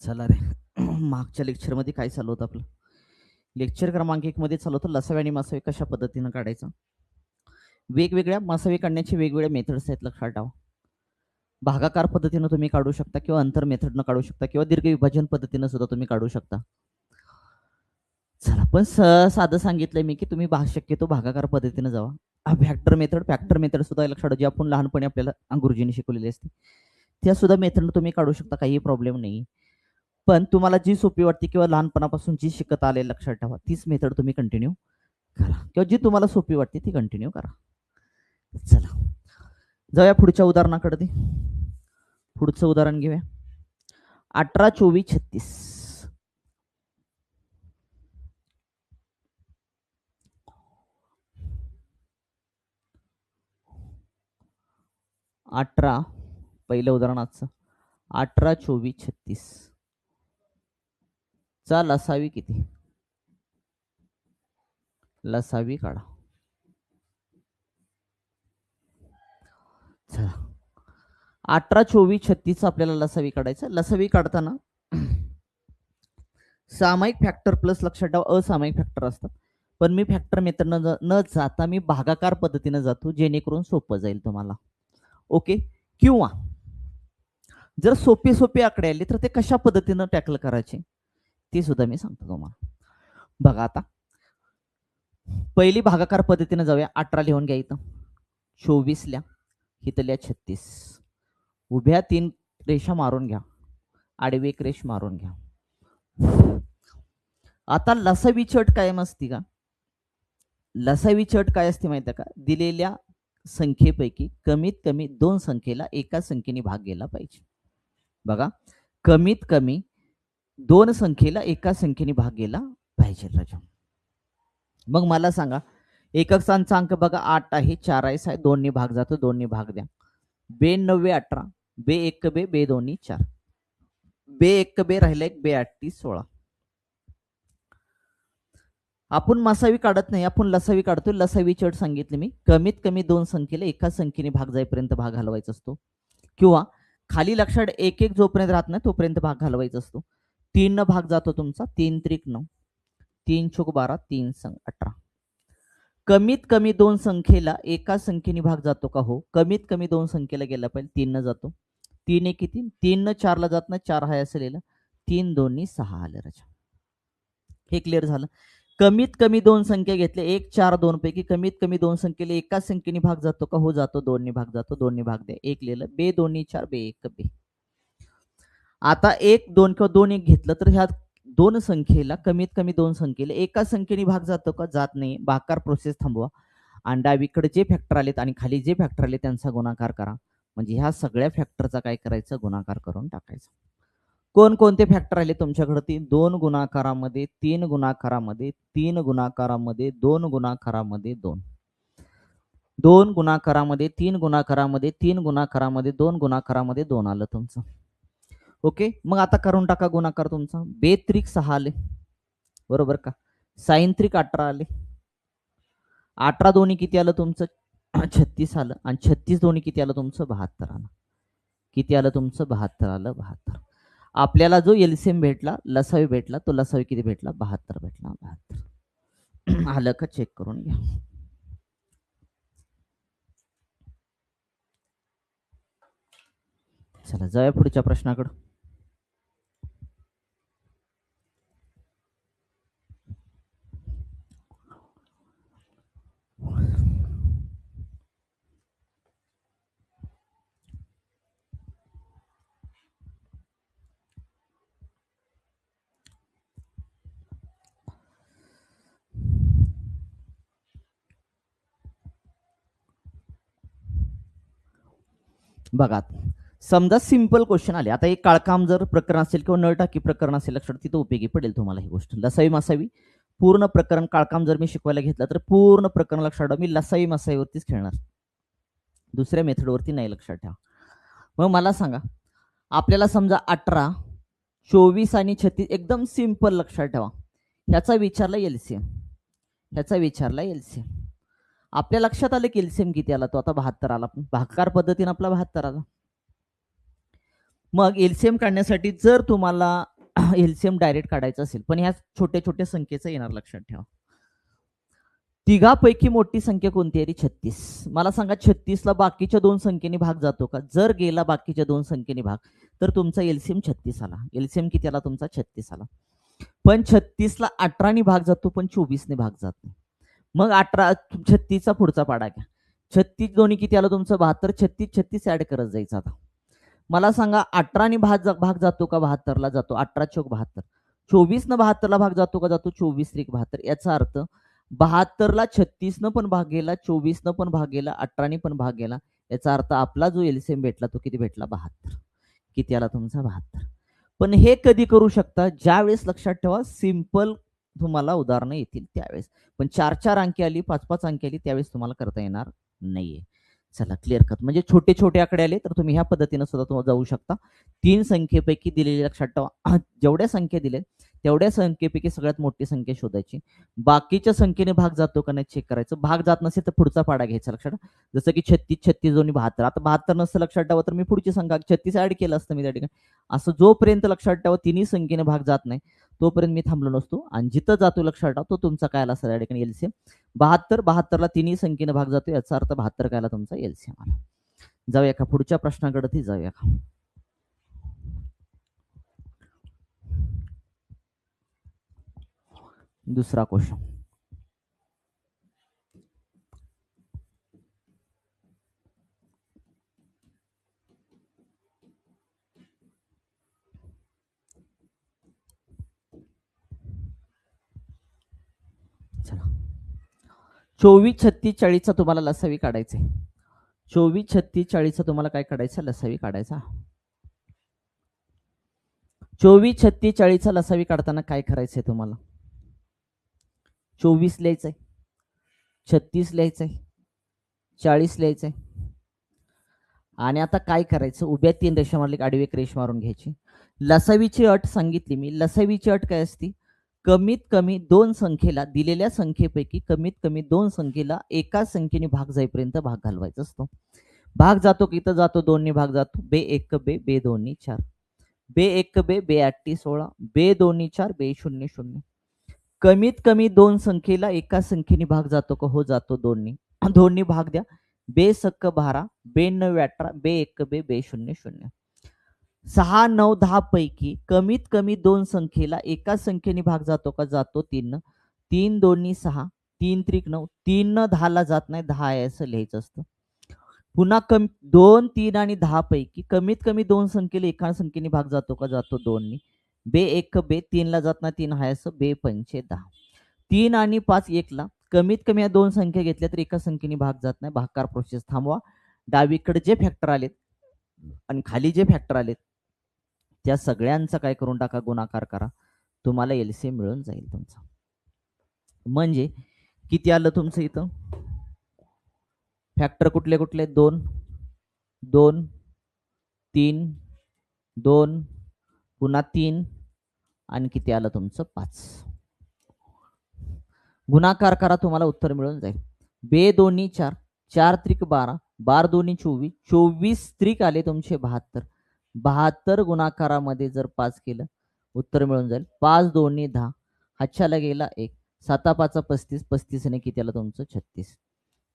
चला रे. मागच्या लेक्चरमध्ये काय चालू होतं आपलं? लेक्चर क्रमांक 1 मध्ये चालू होतं लसावी आणि मसावी कशा पद्धतीनं काढायचा. वेगवेगळ्या मसावी काढण्याचे वेगवेगळे मेथड्स आहेत, लक्षात ठेवा. भागाकार पद्धतीनं तुम्ही काढू शकता किंवा अंतर मेथडनं काढू शकता किंवा दीर्घ विभाजन पद्धतीनं सुद्धा तुम्ही काढू शकता. चला, पण साधं सांगितलंय मी की तुम्ही शक्यतो भागाकार पद्धतीनं जावा. फॅक्टर मेथड सुद्धा लक्षात ठेवा, जी आपण लहानपणी आपल्याला गुरुजींनी शिकवलेली असते. त्या सुद्धा मेथडनं तुम्ही काढू शकता, काही प्रॉब्लेम नाही. पण तुम्हाला जी सोपी वाटते किंवा लहानपणापासून जी शिकत आले, लक्षात ठेवा, तीच मेथड तुम्ही कंटिन्यू करा किंवा जी तुम्हाला सोपी वाटते ती कंटिन्यू करा. चला, जाऊया पुढच्या उदाहरणाकडे. पुढचं उदाहरण घेऊया. 18, 24, 36. 18, पहिलं उदाहरण आजचं. 18, 24, 36 चा लसावी किती? लसावी काढा. चला, 18, 24, 36 आपल्याला लसावी काढायचं. लसावी काढताना सामायिक फॅक्टर प्लस, लक्षात ठेवा, असामायिक फॅक्टर असतात. पण मी फॅक्टर मेथडनं न जाता मी भागाकार पद्धतीनं जातो, जेणेकरून सोपं जाईल तुम्हाला. ओके. किंवा जर सोपे सोपे आकडे आले तर ते कशा पद्धतीनं टॅकल करायचे ते सुद्धा मी सांगतो तुम्हाला. बघा, आता पहिली भागाकार पद्धतीने जाऊया. 18 लिहून घ्या, इथं 24 ल्या, इथं लिहा 36. उभ्या 3 रेषा मारून घ्या, आडवी एक रेष मारून घ्या. आता लसावीची अट कायम असते का? लसावीची अट काय असते माहिती का? दिलेल्या संख्येपैकी कमीत कमी 2 संख्येला एका संख्येने भाग गेला पाहिजे. बघा, कमीत कमी 2 संख्येला एका संख्येने भाग गेला पाहिजे राजा. मग मला सांगा, एककांचा अंक बघा 8 आहे, 4 आहे, 2 ने भाग जातो, 2 ने भाग द्या. बे 9 18, बे 1 बे, बे 2 4, बे 1 बे राहिला एक, बे 8 16. आपण मसावी काढत नाही, आपण लसावी काढतोय. लसावीची अट सांगितली मी, कमीत कमी 2 संख्येला एका संख्येने भाग जाईपर्यंत भाग घालवायचा असतो, किंवा खाली लक्षात एक एक जोपर्यंत राहत नाही तोपर्यंत भाग घालवायचा असतो. 3 न भाग जातो तुमचा, 3 त्रिक 9, 3 चोक 12, 3 संग 18. कमीत कमी 2 संख्येला एका संख्येने भाग जातो का? हो, कमीत कमी 2 संख्येला गेला पाहिजे. 3 न जातो, 3 एक किती, 3 न 4 ला जात नाही, 4 हाय असं लिहिलं, 3 2 6 आलं राजा. हे क्लिअर झालं. कमीत कमी 2 संख्या घेतल्या, 1 4 2 पैकी कमीत कमी 2 संख्येला एका संख्येने भाग जातो का? हो, जातो. 2 ने भाग जातो, 2 ने भाग द्या, 1 लिहिलं, बे 2 4, बे 1 बे. आता 1 2 किंवा 2 1 घेतलं तर ह्या 2 संख्येला, कमीत कमी 2 संख्येला एका संख्येने भाग जातो का? जात नाही. भागाकार प्रोसेस थांबवा आणि डावीकडे जे फॅक्टर आलेत आणि खाली जे फॅक्टर आले त्यांचा गुणाकार करा. म्हणजे ह्या सगळ्या फॅक्टरचा काय करायचं? गुणाकार करून टाकायचा. कोणकोणते फॅक्टर आले तुमच्याकडे? 2 गुणाकारामध्ये, 3 गुणाकारामध्ये, 3 गुणाकारामध्ये, 2 गुणाकारामध्ये, 2 2 गुणाकारामध्ये, 3 गुणाकारामध्ये, 3 गुणाकारामध्ये, 2 गुणाकारामध्ये 2 आलं तुमचं. ओके. मग आता करून टाका गुणाकार तुमचा. बे त्रिक 6 आले, बरोबर का? साइन त्रिक 18 आले. 18 दोन्ही किती आलं तुमचं? 36 आलं. आणि 36 दोन्ही किती आलं तुमचं? 72 आलं. किती आलं तुमचं? 72 आलं. 72. आपल्याला जो एलसीएम भेटला, लसावी भेटला, तो लसावी किती भेटला? 72 भेटला. 72 आलं का? चेक करून घ्या. चला, जाऊया पुढच्या प्रश्नाकडे. बघा, समजा सिंपल क्वेश्चन आले. आता एक काळकाम जर प्रकरण असेल किंवा नळटाकी प्रकरण असेल, लक्षात तिथं उपयोगी पडेल तुम्हाला ही गोष्ट. लसावी मसावी पूर्ण प्रकरण काळकाम जर मी शिकवायला घेतलं तर पूर्ण प्रकरण लक्षात ठेवा, मी लसावी मसावीवरतीच खेळणार, दुसऱ्या मेथडवरती नाही, लक्षात ठेवा. मग मला सांगा, आपल्याला समजा 18, 24 आणि 36 एकदम सिंपल, लक्षात ठेवा. ह्याचा विचारला एलसीएम, ह्याचा विचारला एलसीएम. आपल्या लक्षात आलं की एलसीएम किती आला? तो आता 72 आला. भागाकार पद्धतीने आपला 72 आला. मग एलसीएम काढण्यासाठी जर तुम्हाला एलसीएम डायरेक्ट काढायचं असेल, पण ह्या छोट्या छोट्या संख्येचं येणार, लक्षात ठेवा. तिघापैकी मोठी संख्या कोणती आहे? 36. मला सांगा 36 ला बाकीच्या दोन संख्येने भाग जातो का? जर गेला बाकीच्या दोन संख्येने भाग, तर तुमचा एलसीएम 36 आला. एलसीएम किती आला तुमचा? 36 आला. पण 36 ला 18 ने भाग जातो, पण 24 ने भाग जात नाही. मग 18 36 चा पुढचा पाडा घ्या. 36 दोन्ही किती आलं तुमचं? 72. 36 36 ऍड करत जायचं. आता मला सांगा 18 ने भाग जातो का 72 ला जातो? 18 चौक 72. 24 न 72 ला भाग जातो का जातो? 24 त्रिक 72. याचा अर्थ 72 ला 36 न पण भाग गेला, 24 न पण भाग गेला, 18 ने पण भाग गेला. याचा अर्थ आपला जो एलसीएम भेटला तो किती भेटला? 72. किती आला तुमचा? 72. पण हे कधी करू शकता? ज्यावेळेस, लक्षात ठेवा, सिंपल तुम्हाला उदाहरणं येतील त्यावेळेस. पण 4-4 अंकी आली, 5-5 अंकी आली, त्यावेळेस तुम्हाला करता येणार नाहीये. चला, क्लिअर कट. म्हणजे छोटे छोटे आकडे आले तर तुम्ही ह्या पद्धतीने सुद्धा तुम्हाला जाऊ शकता. 3 संख्येपैकी दिलेली, लक्षात ठेवा, जेवढ्या संख्या दिल्या तेवढ्या संख्येपैकी सगळ्यात मोठी संख्या शोधायची. बाकीच्या संख्येने भाग जातो का नाही चेक करायचं. भाग जात नसेल तर पुढचा पाडा घ्यायचा. लक्षात, जसं की 36 36 दोन्ही 72. आता 72 नसतं लक्षात ठेवा, तर मी पुढची संख्या 36 ऍड केलं असतं मी त्या ठिकाणी. असं जोपर्यंत, लक्षात ठेवा, तिन्ही संख्येने भाग जात नाही तोपर्यंत मी थांबलो नसतो. आणि जिथं जातो, लक्षात ठेवा, तो तुमचा काय आला असता त्या ठिकाणी? एलसीएम 72. 72 ला तिन्ही संख्येने भाग जातो, याचा अर्थ 72 काय आला तुमचा? एलसीएम आला. जाऊया का पुढच्या प्रश्नाकडे? ती जाऊया का? दुसरा क्वेश्चन. चला, 24 36 40चा तुम्हाला लसावी काढायचा. 24 36 40चा तुम्हाला काय काढायचा? लसावी काढायचा. 24 36 40चा लसावी काढताना काय करायचंय तुम्हाला? 24 लिहायचंय, 36 लिहायचंय, 40 लिहायचंय. आणि आता काय करायचं? उभ्या 3 रेषा मारली, आडवी एक रेष मारून घ्यायची. लसावीची अट सांगितली मी. लसावीची अट काय असती? कमीत कमी दोन संख्येला, दिलेल्या संख्येपैकी कमीत कमी दोन संख्येला एका संख्येने भाग जाईपर्यंत भाग घालवायचा असतो. भाग जातो की इथं जातो? 2 ने भाग जातो. बे 1 बे, बे 2 4, बे 1 बे, बे 8 16, बे 2 4, बे 0 0. कमीत कमी दोन संख्येला एका संख्येने भाग जातो का? हो, जातो. 2 ने. 2 ने भाग द्या. बे 6 12, बे 9 18, बे 1 बे, बे 0 0. 6 9 10 पैकी कमीत कमी दोन संख्येला एका संख्येने भाग जातो का? जातो. 3 न. 3 2 6, 3 त्रिक 9. 3 न 10 ला जात नाही, 10 आहे असं लिहायचं असतं. पुन्हा 2 3 आणि 10 पैकी कमीत कमी दोन संख्येला एका संख्येने भाग जातो का? जातो. 2 ने. बे 1 बे, 3 ला जात नाही, 3 आहे असं, बे 5 10. 3 आणि 5 1 ला. कमीत कमी या दोन संख्या घेतल्या तर एका संख्येने भाग जात नाही. भागाकार प्रोसेस थांबवा. डावीकडे जे फॅक्टर आलेत आणि खाली जे फॅक्टर आलेत त्या सगळ्यांचा काय करून टाका? गुणाकार करा. तुम्हाला एलसीएम मिळून जाईल तुमचा. म्हणजे किती आलं तुमचं इथं? फॅक्टर कुठले कुठले? 2 2 3 2 पुन्हा 3 आणि किती आलं तुमचं? 5. गुणाकार करा, तुम्हाला उत्तर मिळून जाईल. बे 2 4, 4 त्रिक 12, 12 2 24, 24 त्रिक आले तुमचे 72. 72 गुणाकारामध्ये जर 5 केलं, उत्तर मिळून जाईल. 5 2 10, हातच्याला गेला 1, 7 5 35, 35 ने किती आलं तुमचं? 36.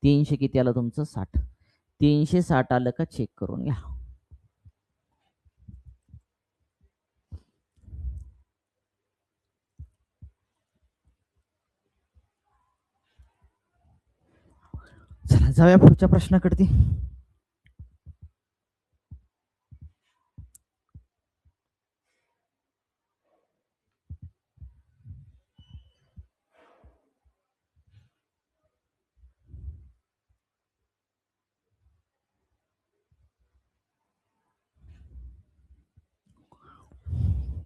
300 किती आलं तुमचं? 60. 360 आलं का? चेक करून घ्या. चला, जाऊया पुढच्या प्रश्नाकडे.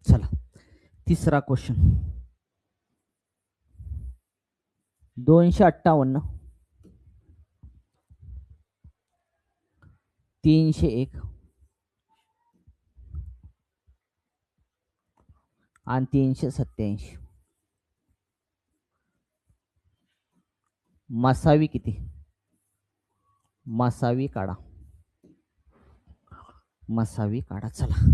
चला, तिसरा क्वेश्चन. 258, 301 आणि 387. मसावी किती? मसावी काढा. मसावी काढा. चला,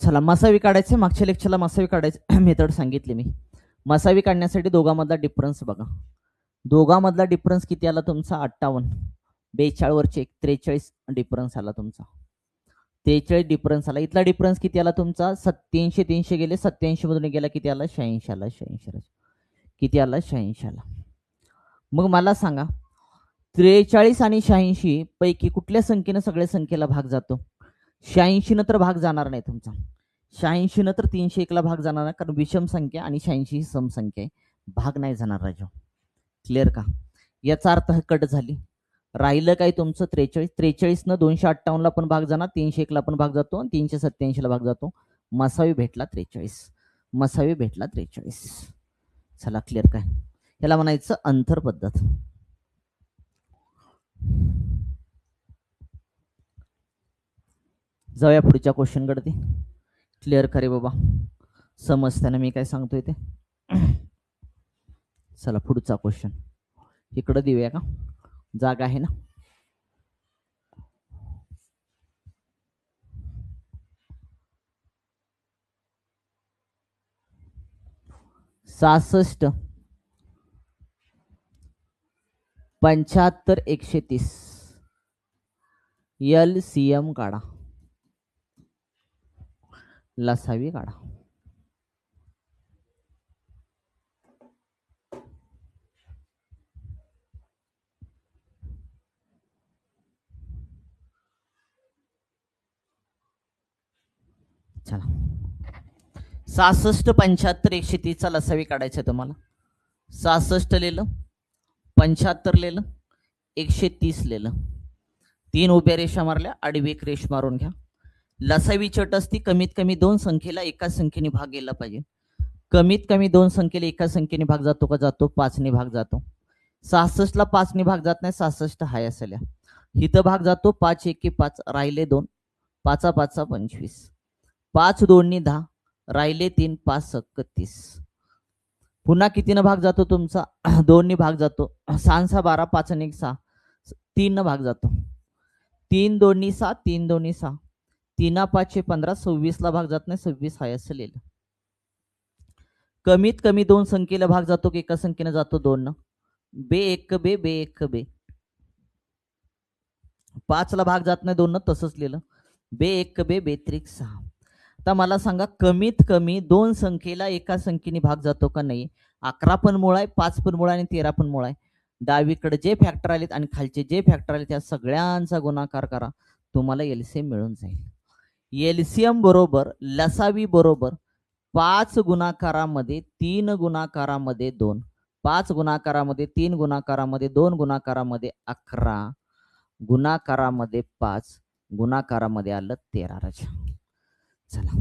चला मसावी काढायचे. मागच्या लेक्चरला मसावी काढायचे मेथड सांगितली मी. मसावी काढण्यासाठी दोघांमधला डिफरन्स बघा. दोघांमधला डिफरन्स किती आला तुमचा 58. 42 वरचे 43 डिफरन्स आला तुमचा. 43 डिफरन्स आला. इथला डिफरन्स किती आला तुमचा 87. 300 गेले 87 मधून गेला किती आला 86 आला. 86 किती आला 86 आला. मग मला सांगा 43 आणि 86 पैकी कुठल्या संख्येनं सगळ्या संख्येला भाग जातो? 86 न तर भाग जाणार नाही तुमचा. 86 न तर 301 ला भाग जाणार नाही, कारण विषम संख्या आणि 86 ही सम संख्या आहे. भाग नाही जाणार राजा. क्लिअर का? याचा अर्थ कट झाली. राहिलं काय तुमचं 43. 43 न 258 ला पण भाग जाणार, 301 ला पण भाग जातो आणि 387 ला भाग जातो. मसावी भेटला 43. मसावी भेटला 43. चला क्लिअर काय? याला म्हणायचं अंतर पद्धत. जाऊया पुढच्या क्वेश्चन कडे. क्लिअर करे बाबा, समजताना मी काय सांगतोय ते. चला पुढचा क्वेश्चन इकडे देऊया का? जागा आहे ना? 66 75 130 LCM काढा. लसावी काढा. चला 66 75 130 लसावी काढायचं तुम्हाला. 66 लिहिलं, 75 लिहिलं, 130 लिहिलं. 3 उभ्या रेषा मारल्या, आडवी एक रेष मारून घ्या. लसावी चट असती कमीत कमी 2 संख्येला एका संख्येने भाग गेला पाहिजे. कमीत कमी 2 संख्येला एका संख्येने भाग जातो का? जातो. 5 ने भाग जातो. 66 ला 5 ने भाग जात नाही. 66 हाय असेल. इथं भाग जातो. 5 1 5 राहिले 2, 5 5 25, 5 2 10 राहिले 3, 5 30. पुन्हा कितीनं भाग जातो तुमचा? 2 ने भाग जातो. 6 6 12, 5 1 6, 3 न भाग जातो. 3 2 6, 3 2 6, 3 5 15, 26 ला भाग जात नाही. 26 हाय असेल. कमीत कमी 2 संख्येला भाग जातो की एका संख्येने जातो? 2 न. बे 1 बे बे 1 बे. 5 ला भाग जात नाही 2 न, तसंच लिहिलं. बे 1 बे बेत्रिक 6. आता मला सांगा कमीत कमी 2 संख्येला एका संख्येने भाग जातो का नाही? 11 पण मूळ आहे, 5 पण मूळ आहे आणि 13 पण मूळ आहे. डावीकडे जे फॅक्टर आलेत आणि खालचे जे फॅक्टर आले त्या सगळ्यांचा गुणाकार करा, तुम्हाला एलसीएम मिळून जाईल. एलसीएम बरोबर लसावी बरोबर 5 गुणाकारामध्ये 3 गुणाकारामध्ये 2, 5 गुणाकारामध्ये 3 गुणाकारामध्ये 2 गुणाकारामध्ये 11, गुणाकारामध्ये 5, गुणाकारामध्ये आलं 13 राजा. चला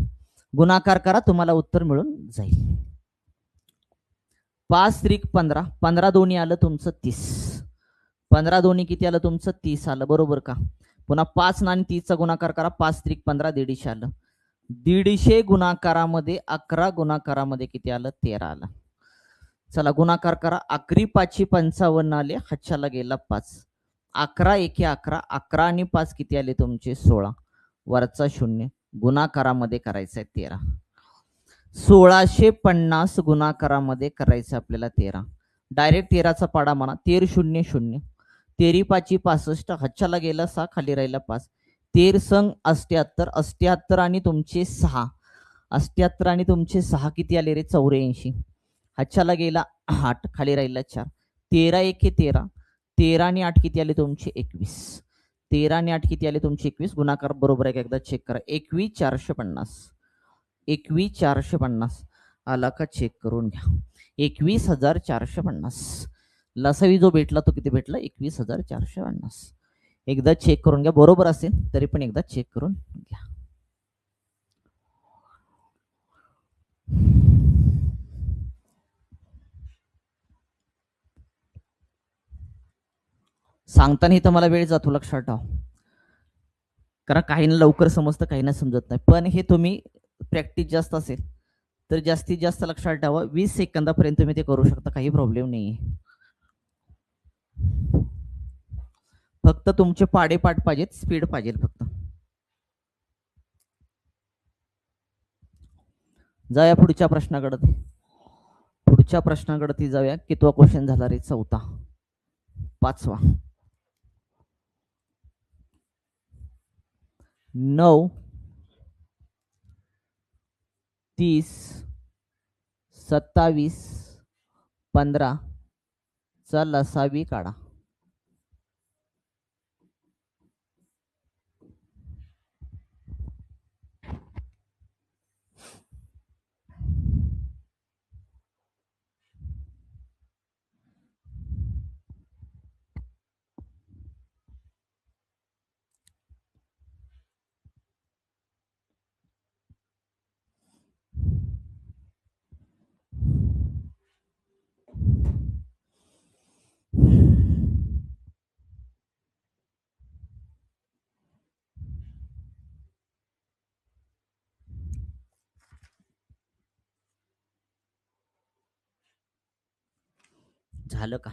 गुणाकार करा, तुम्हाला उत्तर मिळून जाईल. 5 त्रिक 15, 15 दोन्ही आलं तुमचं 30, 15 दोन्ही किती आलं तुमचं 30 आलं. बरोबर का? पुन्हा 5 आणि 30 चा गुणाकार करा. 5 त्रिक 15 150 आलं. 150 गुणाकारामध्ये 11 गुणाकारामध्ये किती आलं 13 आलं. चला गुणाकार करा. 11 5 55 आले, हातच्याला गेला 5. 11 1 11, 11 आणि 5 किती आले तुमचे 16, वरचा 0, गुणाकारामध्ये करायचंय 13. 1650 गुणाकारामध्ये करायचं आपल्याला 13. डायरेक्ट 13चा पाडा म्हणा. 13 0 0, 13 5 65, हातच्याला गेला 6, खाली राहिला 5. 13 संग 78, 78 आणि तुमचे 6, 78 आणि तुमचे 6 किती आले रे 84. हातच्याला गेला 8, खाली राहिला 4. 13 1 13, 13 आणि 8 किती आले तुमचे 21. 13 आणि 8 किती आले तुमचे 21. गुणाकार बरोबर आहे का एकदा चेक करा. 21 450, 21 450 आला का चेक करून घ्या. 21,450 लसावी जो भेटला तो किती भेटला 21,450. एकदा चेक करून घ्या. बरोबर असेल तरी पण एकदा चेक करून घ्या. सांगताना इथं मला वेळ जातो, लक्षात ठेवा. कारण काहींना लवकर समजतं, काहींना समजत नाही. पण हे तुम्ही प्रॅक्टिस जास्त असेल तर जास्तीत जास्त लक्षात ठेवा 20 सेकंदापर्यंत तुम्ही ते करू शकता, काही प्रॉब्लेम नाही. फक्त तुमचे पाडेपाठ पाहिजेत, स्पीड पाहिजे फक्त. जाऊया पुढच्या प्रश्नाकडे. पुढच्या प्रश्नाकडे जाऊया. कितवा क्वेश्चन झाला रे? चौथा. पाचवा. 9, 30, 27, 15 चा लसावी काढा. झालं का?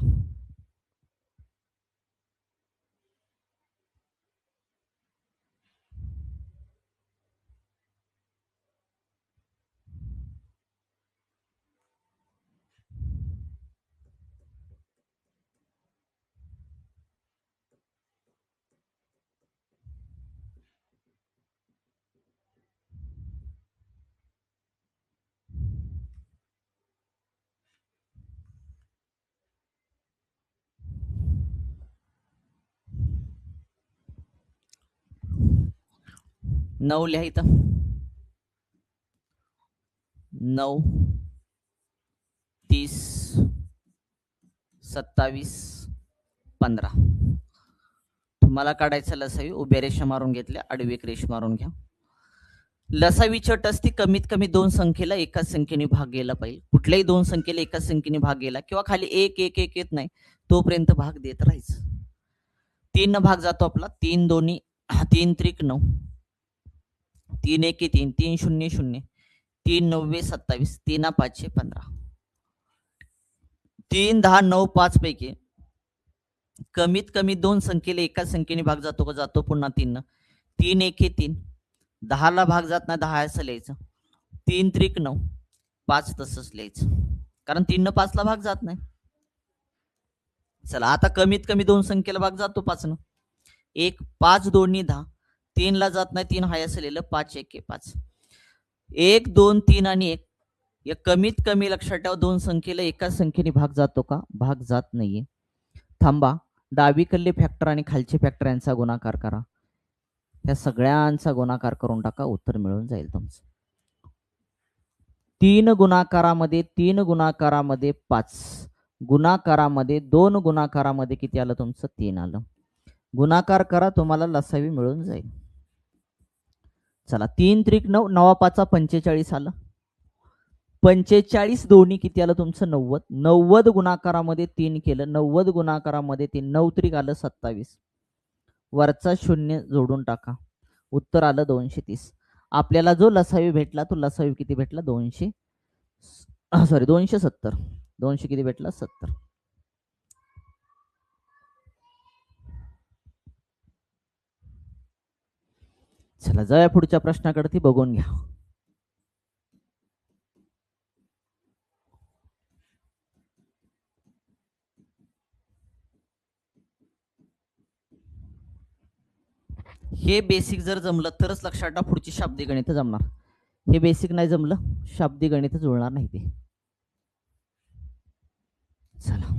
नऊ लिहायचं. 9, 30, 27, 15. तुम्हाला काढायचं लसावी. उभ्या रेषा मारून घेतल्या, आडवी एक रेष मारून घ्या. लसावीची अट असती कमीत कमी दोन संख्येला एकाच संख्येने भाग गेला पाहिजे. कुठल्याही दोन संख्येला एकाच संख्येने भाग गेला किंवा खाली एक एक एक येत नाही तोपर्यंत भाग देत राहायचं. 3 न भाग जातो आपला. 3 दोन्ही 3 त्रिक 9, 3 एके 3, 3 शून्य 0, 3 9 27, 3 5 15. 3 10 9 5 पैकी कमीत कमी दोन संख्येला एकाच संख्येने भाग जातो का? जातो. पुन्हा 3 न. 3 एके 3, 10 ला भाग जात नाही, 10 असं लिहायचं. 3 त्रिक 9, 5 तसंच लिहायचं, कारण 3 न 5 ला भाग जात नाही. चला आता कमीत कमी दोन संख्येला भाग जातो 5 न. 1 5 दोन्ही 10, 3 ला जात नाही, 3 हाय असं लिहिलं. 5 एके 5. 1 2 3 आणि 1 या कमीत कमी लक्षात ठेवा दोन संख्येला एकाच संख्येने भाग जातो का? भाग जात नाहीये. थांबा. डावीकडले फॅक्टर आणि खालचे फॅक्टर यांचा गुणाकार करा. या सगळ्यांचा गुणाकार करून टाका, उत्तर मिळून जाईल तुमचं. 3 गुणाकारामध्ये 3 गुणाकारामध्ये 5, गुणाकारामध्ये 2 गुणाकारामध्ये किती आलं तुमचं? 3 आलं. गुणाकार करा, तुम्हाला लसावी मिळून जाईल. चला 3 त्रिक 9, 9 5 45 आलं. 45 दोन्ही किती आलं तुमचं? 90. 90 गुणाकारामध्ये 3 केलं. 90 गुणाकारामध्ये 3, 9 त्रिक आलं 27. वरचा शून्य जोडून टाका, उत्तर आलं 230. आपल्याला जो लसावी भेटला तो लसावी किती भेटला? 270. 200 किती भेटला? 70. चला जाऊया पुढच्या प्रश्नाकडे, ती बघून घ्या. हे बेसिक जर जमलं तरच लक्षात ठेवा पुढची शाब्दिक गणित जमणार. हे बेसिक नाही जमलं, शाब्दिक गणित जुळणार नाही ते. चला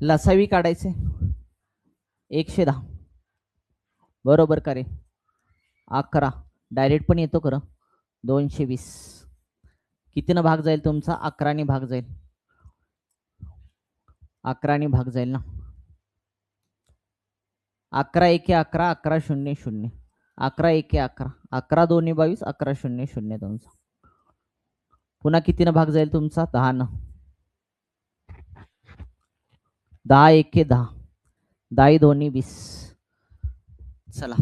लसावी काढायचे 110 बरोबर का रे 11 डायरेक्ट पण येतो खरं 220 कितीनं भाग जाईल तुमचा 11ने भाग जाईल 11ने भाग जाईल ना 11 एके 11 11 शून्य शून्य 11 एके 11 11 दोन्ही 22 11 शून्य शून्य तुमचा पुन्हा कितीनं भाग जाईल तुमचा 10 10 एके 10 10 दोन्ही 20 चला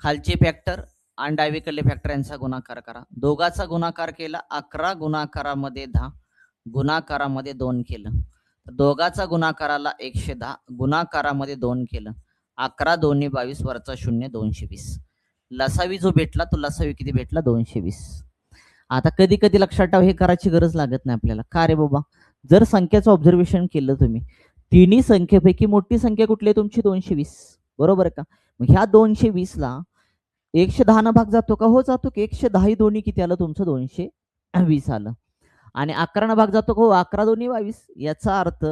खालचे फॅक्टर आणि डावीकडले फॅक्टर यांचा गुणाकार करा दोघाचा गुणाकार केला 11 गुणाकारामध्ये 10 गुणाकारामध्ये 2 केलं दोघाचा गुणाकाराला 110 गुणाकारामध्ये 2 केलं 11 दोन्ही 22 वरचा 0 220 लसावी जो भेटला तो लसावी किती भेटला 220 आता कधी कधी लक्षात ठेवा हे करायची गरज लागत नाही आपल्याला का रे बाबा जर संख्याचं ऑब्झर्वेशन केलं तुम्ही तिन्ही संख्येपैकी मोठी संख्या कुठली आहे तुमची 220 बरोबर का मग ह्या 220 ला 110 न भाग जातो का हो जातो की 110 ही दोन्ही किती आलं तुमचं 220 आलं आणि 11 न भाग जातो का हो 11 दोन्ही 22 याचा अर्थ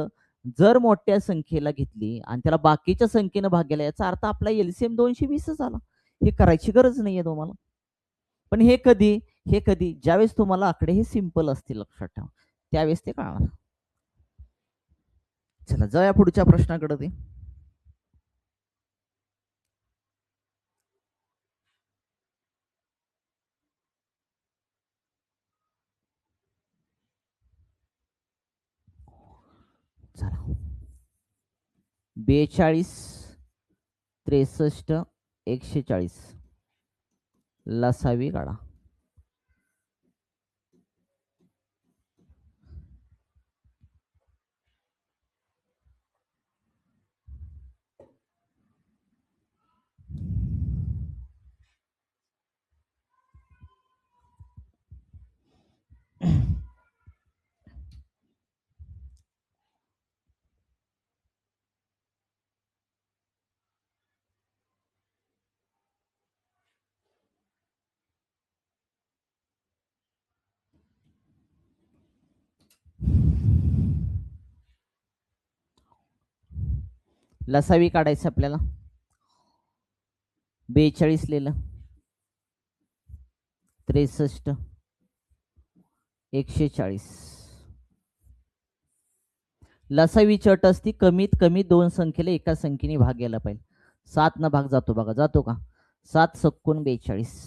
जर मोठ्या संख्येला घेतली आणि त्याला बाकीच्या संख्येनं भाग गेला याचा अर्थ आपला एलसीएम 220 आला हे करायची गरज नाहीये तुम्हाला पण हे कधी ज्यावेळेस तुम्हाला आकडे हे सिंपल असतील लक्षात ठेवा त्यावेळेस ते कळणार चला जाऊया पुढच्या प्रश्नाकडे ते चला 42 63 140 लसावी काढा लसावी काढायचं आपल्याला 42 लिहिलं 63 140 लसावी चट असती कमीत कमी दोन संख्येला एका संख्येने भाग गेला पाहिजे 7 न भाग जातो बघा जातो का 7 सक्कून 42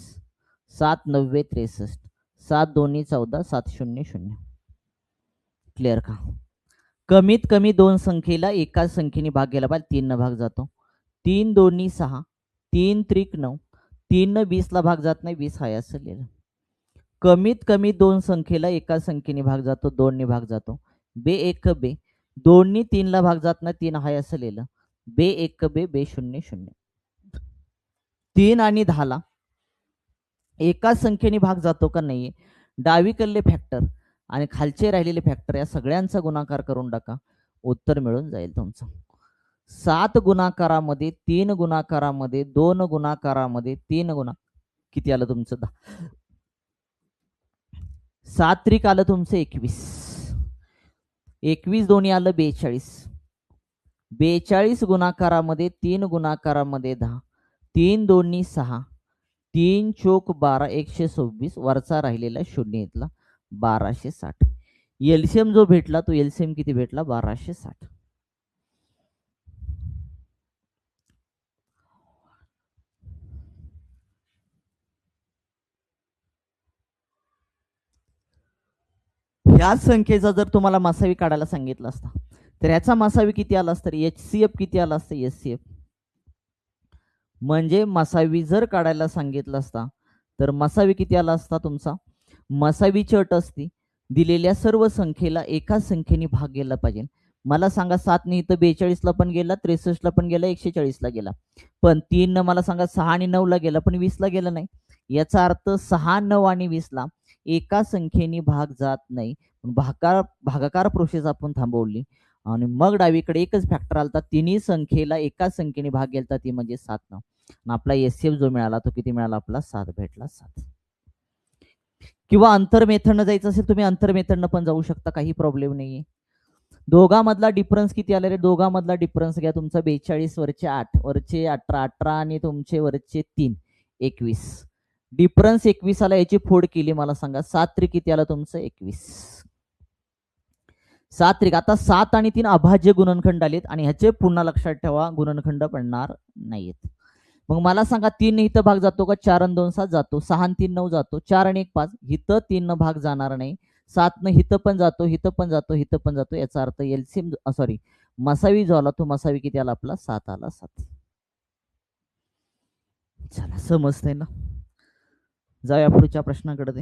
7 90 63 7 दोन्ही 14 7 0 0 क्लिअर का कमीत कमी दोन संख्येला एका संख्येने भाग गेला पाहिजे 3 न भाग जातो 3 दोन्ही 6 3 त्रिक 9 3 न 20 ला भाग जात नाही 20 हाय असं लिहिलं कमीत कमी दोन संख्येला एका संख्येने भाग जातो 2 ने भाग जातो बे एक बे 2 नी 3 ला भाग जात नाही 3 हाय असं लिहिलं बे एक बे बे 0 0 3 आणि 10 ला एका संख्येने भाग जातो का नाहीये डावीकडले फॅक्टर आणि खालचे राहिलेले फॅक्टर या सगळ्यांचा गुणाकार करून टाका उत्तर मिळून जाईल तुमचं 7 गुणाकारामध्ये 3 गुणाकारामध्ये 2 गुणाकारामध्ये 3 गुणा किती आलं तुमचं 7 त्रिक आलं तुमचं 21 21 दोन्ही आलं 42 42 गुणाकारामध्ये 3 गुणाकारामध्ये 10 3 दोन्ही 6 3 चोक 12 126 वरचा राहिलेला शून्य इथला 1260 एलसीएम जो भेटला तो एलसीएम किती भेटला 1260 ह्या संख्येचा जर तुम्हाला मासावी काढायला सांगितलं असता तर याचा मासावी किती आला असता एचसीएफ किती आला असतं एचसीएफ म्हणजे मसावी जर काढायला सांगितलं असता तर मसावी किती आला असता तुमचा मसावीची अट असती दिलेल्या सर्व संख्येला एका संख्येने भाग गेला पाहिजे मला सांगा 7 ने इथं 42 ला पण गेला 63 ला पण गेला 140 ला गेला पण 3 न मला सांगा 6 आणि 9 ला गेला पण 20 ला गेला नाही याचा अर्थ 6 9 आणि 20 ला एका संख्येने भाग जात नाही भागाकार प्रोसेस आपण थांबवली आणि मग डावीकडे एकच फॅक्टर आलता तिन्ही संख्येला एका संख्येने भाग गेलता ती म्हणजे 7 न आपला एससीएफ जो मिळाला तो किती मिळाला आपला 7 भेटला 7 किंवा अंतर मेथडनं जायचं असेल तुम्ही अंतर मेथडनं पण जाऊ शकता काही प्रॉब्लेम नाहीये दोघांमधला डिफरन्स किती आला रे? दोघांमधला डिफरन्स घ्या तुमचा 42 वरचे 8 वरचे 18 18 आणि तुमचे वरचे 3 21. डिफरन्स 21 आला. याची फोड केली मला सांगा 7 त्रिक किती आला तुमचं? 21. 7 त्रिक. आता 7 आणि 3 अभाज्य गुणनखंड आलेत आणि ह्याचे पुन्हा लक्षात ठेवा गुणनखंड पडणार नाहीत. मग मला सांगा 3 इथं भाग जातो का? 4 आणि 2 7 जातो. 6 आणि 3 9 जातो. 4 आणि 1 5. इथं 3 भाग जाणार नाही. 7 न हिथं पण जातो, हिथं पण जातो, हिथं पण जातो. याचा अर्थ एलसीएम सॉरी मसावी जो आला तो मसावी किती आला आपला? 7 आला. 7. चला समजतंय ना? जाऊया पुढच्या प्रश्नाकडे. ते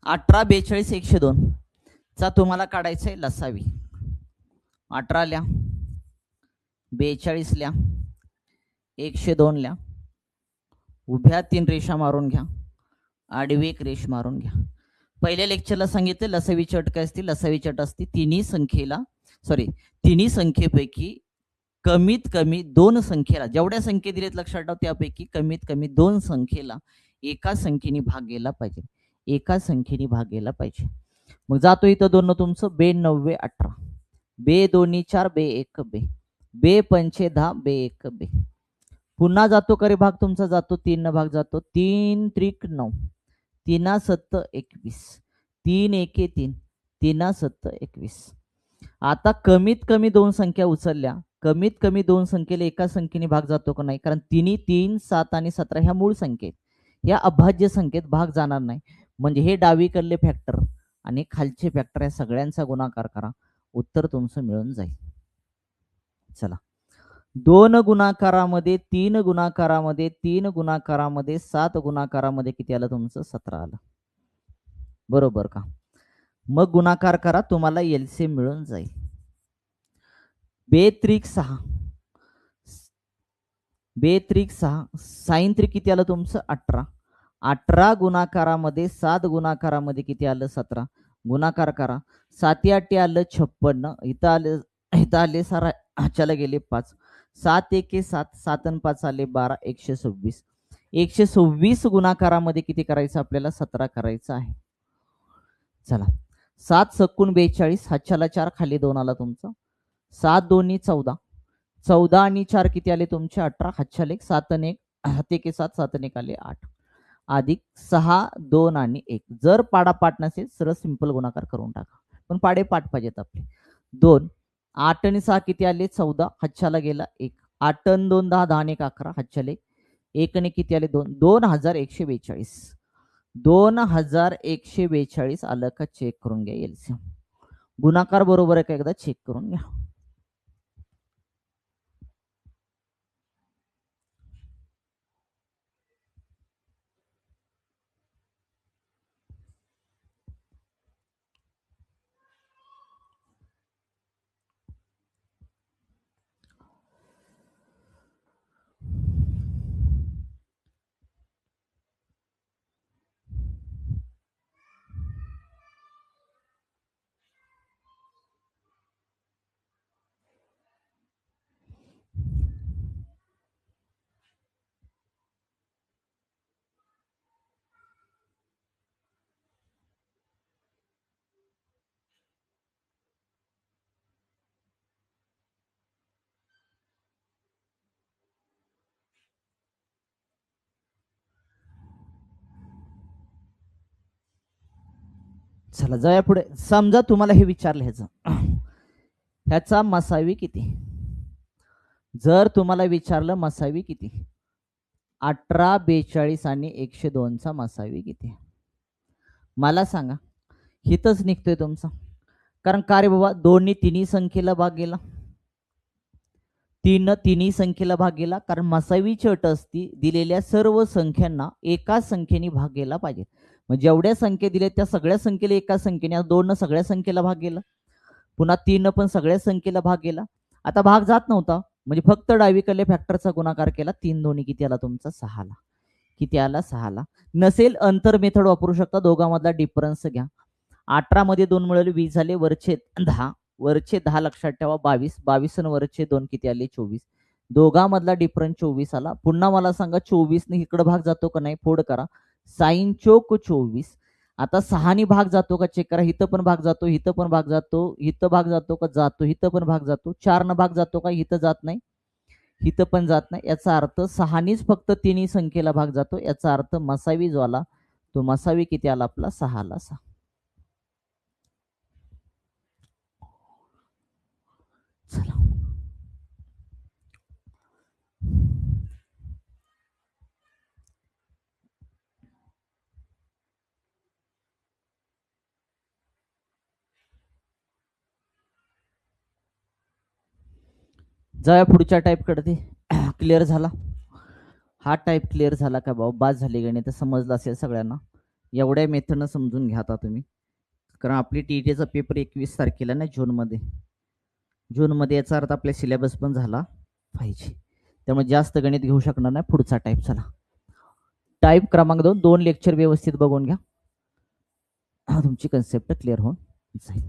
18 42 102 चा तुम्हाला काढायचा आहे लसावी. 18 ल्या 42 ल्या 102 ल्या उभ्या 3 रेषा मारून घ्या, आडवी 1 रेष मारून घ्या. पहिल्या लेक्चरला सांगितले लसावीची अट काय असते? लसावीची अट असते तिन्ही संख्येपैकी कमीत कमी 2 संख्येला, जेवढ्या संख्या दिलेत लक्षात ठेवा त्यापैकी कमीत कमी 2 संख्येला एका संख्येने भाग गेला पाहिजे. एका संख्येने भाग गेला पाहिजे. मग जातो इथं 2 तुमचं 92 18 बे 2 4 बे 1 बे बे 5 10 बे 1 बे. पुन्हा जातो करे भाग तुमचा जातो 3 भाग जातो 3 त्रिक 9 3 7 21 3 1 3 3 7 21. आता कमीत कमी 2 संख्या उचलल्या. कमीत कमी 2 संख्येला एका संख्येने भाग जातो का नाही? कारण तिन्ही 3 7 आणि 17 ह्या मूळ संख्येत, या अभाज्य संख्येत भाग जाणार नाही. म्हणजे हे डावीकडले फॅक्टर आणि खालचे फॅक्टर या सगळ्यांचा गुणाकार करा, उत्तर तुमचं मिळून जाईल. चला 2 गुणाकारामध्ये 3 गुणाकारामध्ये 3 गुणाकारामध्ये 7 गुणाकारामध्ये किती आलं तुमचं? 17 आलं. बरोबर का? मग गुणाकार करा, तुम्हाला एलसीएम मिळून जाईल. 2 त्रिक 6 2 त्रिक 6 साइन त्रिक किती आलं तुमचं? 18. 18 गुणाकारामध्ये 7 गुणाकारामध्ये किती आलं? 17. गुणाकार करा. 7 8 आलं 56. इथं आले सारा ह्याच्याला गेले 5. 7 1 7 7 आणि 5 आले 12 126. 126 गुणाकारामध्ये किती करायचं आपल्याला? 17 करायचं आहे. चला 7 सकून 42 हातच्याला 4 खाली 2 आला तुमचा. 7 2 14 14 आणि 4 किती आले तुमचे? 18 हातच्याला 1 7 आणि 1 7 1 7 7 आणि 1 आले 8 अधिक 6 2 आणि 1. जर पाडा पाठ नसेल सरळ सिंपल गुणाकार करून टाका, पण पाडे पाठ पाहिजेत आपले. 2 8 आणि 6 किती आले? 14 हातच्याला गेला 1 8 आणि 2 10 10 आणि 1 11 हातच्याला 1 आणि किती आले? 2 2142. 2142 आलं का? चेक करून घ्या एलसीएम. गुणाकार बरोबर आहे का एकदा चेक करून घ्या. चला जाऊया पुढे. समजा तुम्हाला हे विचारलं ह्याचा मसावी किती? जर तुम्हाला विचारलं मसावी किती, 18 42 आणि 102 चा मसावी किती, मला सांगा. हितच निघतोय तुमचा. कारण का रे बाबा, दोन्ही तिन्ही संख्येला भाग गेला, तिन्ही संख्येला भाग गेला, कारण मसावीची अट असती दिलेल्या सर्व संख्यांना एकाच संख्येने भाग गेला पाहिजे. मग जेवढ्या संख्या दिल्या त्या सगळ्या संख्येला एकाच संख्येने, दोन सगळ्या संख्येला भाग गेला, पुन्हा तीन पण सगळ्या संख्येला भाग गेला. आता भाग जात नव्हता म्हणजे फक्त डावीकडल्या फॅक्टरचा गुणाकार केला, 3 दोन्ही किती आला तुमचा 6ला. किती आला 6ला. नसेल अंतर मेथड वापरू शकता, दोघांमधला डिफरन्स घ्या. 18 मध्ये 2 मिळवले 20 झाले, वरचे 10, वरचे 10 लक्षात ठेवा 22, 22 आणि वरचे 2 किती आले 24. दोघांमधला डिफरन्स 24 आला. पुन्हा मला सांगा 24 ने इकडे भाग जातो का नाही, फोड करा. साइन चोक 24. आता 6 ने भाग जातो का चेक करा, इथं पण भाग जातो, इथं पण भाग जातो, इथं भाग जातो का, जातो, इथं पण भाग जातो. 4 न भाग जातो का, इथं जात नाही, इथं पण जात नाही. याचा अर्थ 6 नीच फक्त तिन्ही संख्येला भाग जातो. याचा अर्थ मसावी जो आला तो मसावी किती आला आपला 6ला 6. चला जाऊया पुढच्या टाईप कडे. क्लिअर झाला हा टाईप, क्लिअर झाला का बाबा, बाद झाली गणित समजलं असेल सगळ्यांना. एवढ्या मेथडनं समजून घ्या आता तुम्ही, कारण आपली टीईटीचा पेपर 21 तारखेला ना जूनमध्ये. जूनमध्ये याचा अर्थ आपल्या सिलेबस पण झाला पाहिजे, त्यामुळे जास्त गणित घेऊ शकणार नाही. पुढचा टाईप चला, टाईप क्रमांक 2 लेक्चर व्यवस्थित बघून घ्या, तुमची कन्सेप्ट क्लिअर होऊन जाईल.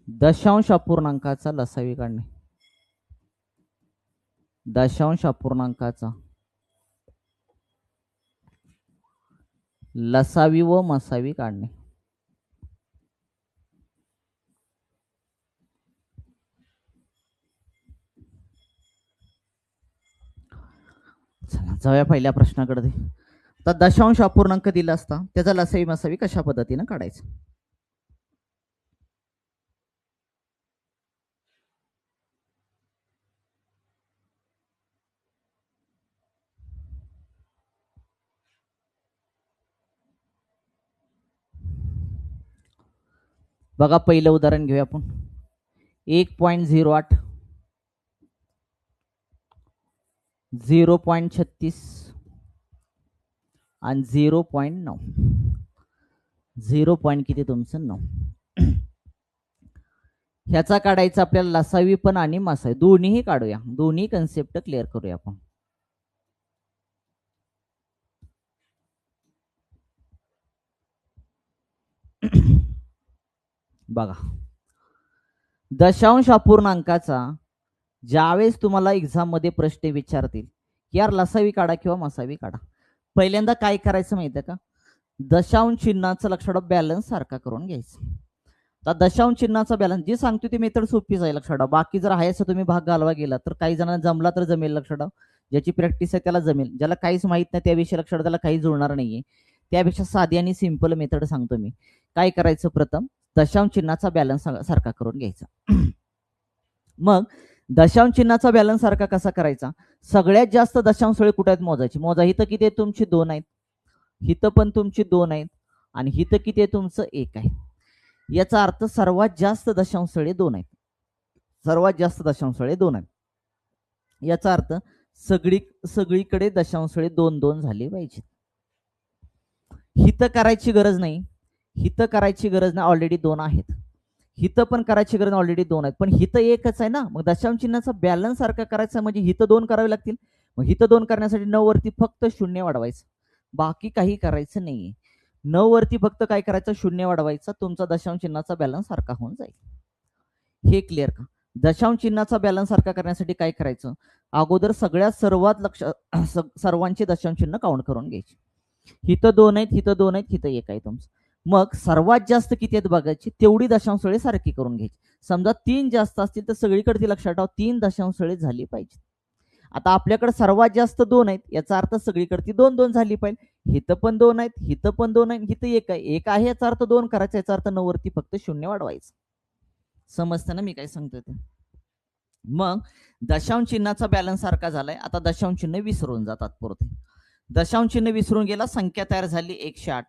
दशांश अपूर्णांकाचा लसावी काढणे. दशांश अपूर्णांकाचा लसावी व मसावी काढणे. चला जाऊया पहिल्या प्रश्नाकडे. आता दशांश अपूर्णांक दिला असता त्याचा लसावी मसावी कशा पद्धतीने काढायचं. बघा पहिलं उदाहरण घेऊया आपण. 1.08, 0.36 आणि 0.9. 0. किती तुमचं 9. ह्याचा काढायचा आपल्याला लसावी पण आणि मसावी दोन्हीही काढूया, दोन्ही कन्सेप्ट क्लिअर करूया आपण. बघा दशांश अपूर्णांकाचा ज्यावेळेस तुम्हाला एक्झाम मध्ये प्रश्न विचारतील यार लसावी काढा किंवा मसावी काढा, पहिल्यांदा काय करायचं माहितीये का, दशांश चिन्हाचं लक्षात बॅलन्स सारखा करून घ्यायचं. तर दशांश चिन्हाचा बॅलन्स जी सांगतो ती मेथड सोपी जाईल लक्षात. बाकी जर आहे असं तुम्ही भाग घालवा गेला तर काही जणांना जमला तर जमेल लक्षात, ज्याची प्रॅक्टिस आहे त्याला जमेल, ज्याला काहीच माहित नाही त्याविषयी लक्षात त्याला काही जुळणार नाहीये. त्यापेक्षा साधी आणि सिंपल मेथड सांगतो मी. काय करायचं, प्रथम दशांश चिन्हाचा बॅलन्स सारखा करून घ्यायचा. मग दशांश चिन्हाचा बॅलन्स सारखा कसा करायचा, सगळ्यात जास्त दशांश स्थळे कुठे आहेत मोजायची. मोजा, हिथं किती आहे तुमची 2 आहेत, हिथं पण तुमची 2 आहेत आणि हिथं किती आहे तुमचं 1 आहे. याचा अर्थ सर्वात जास्त दशांश स्थळे 2 आहेत, सर्वात जास्त दशांश स्थळे 2 आहेत. याचा अर्थ सगळीकडे दशांश स्थळे 2-2 झाली पाहिजे. हिथं करायची गरज नाही, हिथं करायची गरज नाही, ऑलरेडी 2 आहेत. हिथं पण करायची गरज ऑलरेडी 2 आहेत, पण हिथं 1च आहे ना. मग दशांश चिन्हाचा बॅलन्स सारखा करायचा म्हणजे हिथं 2 करावे लागतील. मग हिथं 2 करण्यासाठी 9 वरती फक्त 0 वाढवायचं, बाकी काही करायचं नाहीये. 9 वरती फक्त काय करायचं, 0 वाढवायचा, तुमचा दशांश चिन्हाचा बॅलन्स सारखा होऊन जाईल. हे क्लिअर का. दशांश चिन्हाचा बॅलन्स सारखा करण्यासाठी काय करायचं, अगोदर सर्वात सर्वांचे दशांश चिन्ह काउंट करून घ्यायचे. हिथं 2 आहेत, हिथं 2 आहेत, हिथं 1 आहे तुमचं. मग सर्वात जास्त किती आहेत बघायची, तेवढी दशांश स्थळे सारखी करून घ्यायची. समजा 3 जास्त असतील तर सगळीकडे लक्षात ठेवा 3 दशांश स्थळे झाली पाहिजे. आता आपल्याकडे सर्वात जास्त 2 आहेत, याचा अर्थ सगळीकडे 2-2 झाली पाहिजे. हिथं पण 2 आहेत, हिथं पण 2 आहेत, हिथं 1 आहे, 1 आहे, याचा अर्थ 2 करायचा, याचा अर्थ 9 वरती फक्त 0 वाढवायचं. समजतं ना मी काय सांगतोय ते. मग दशांश चिन्हाचा बॅलन्स सारखा झालाय. आता दशांश चिन्ह विसरून जातात पुरते. दशांश चिन्ह विसरून गेला, संख्या तयार झाली 108,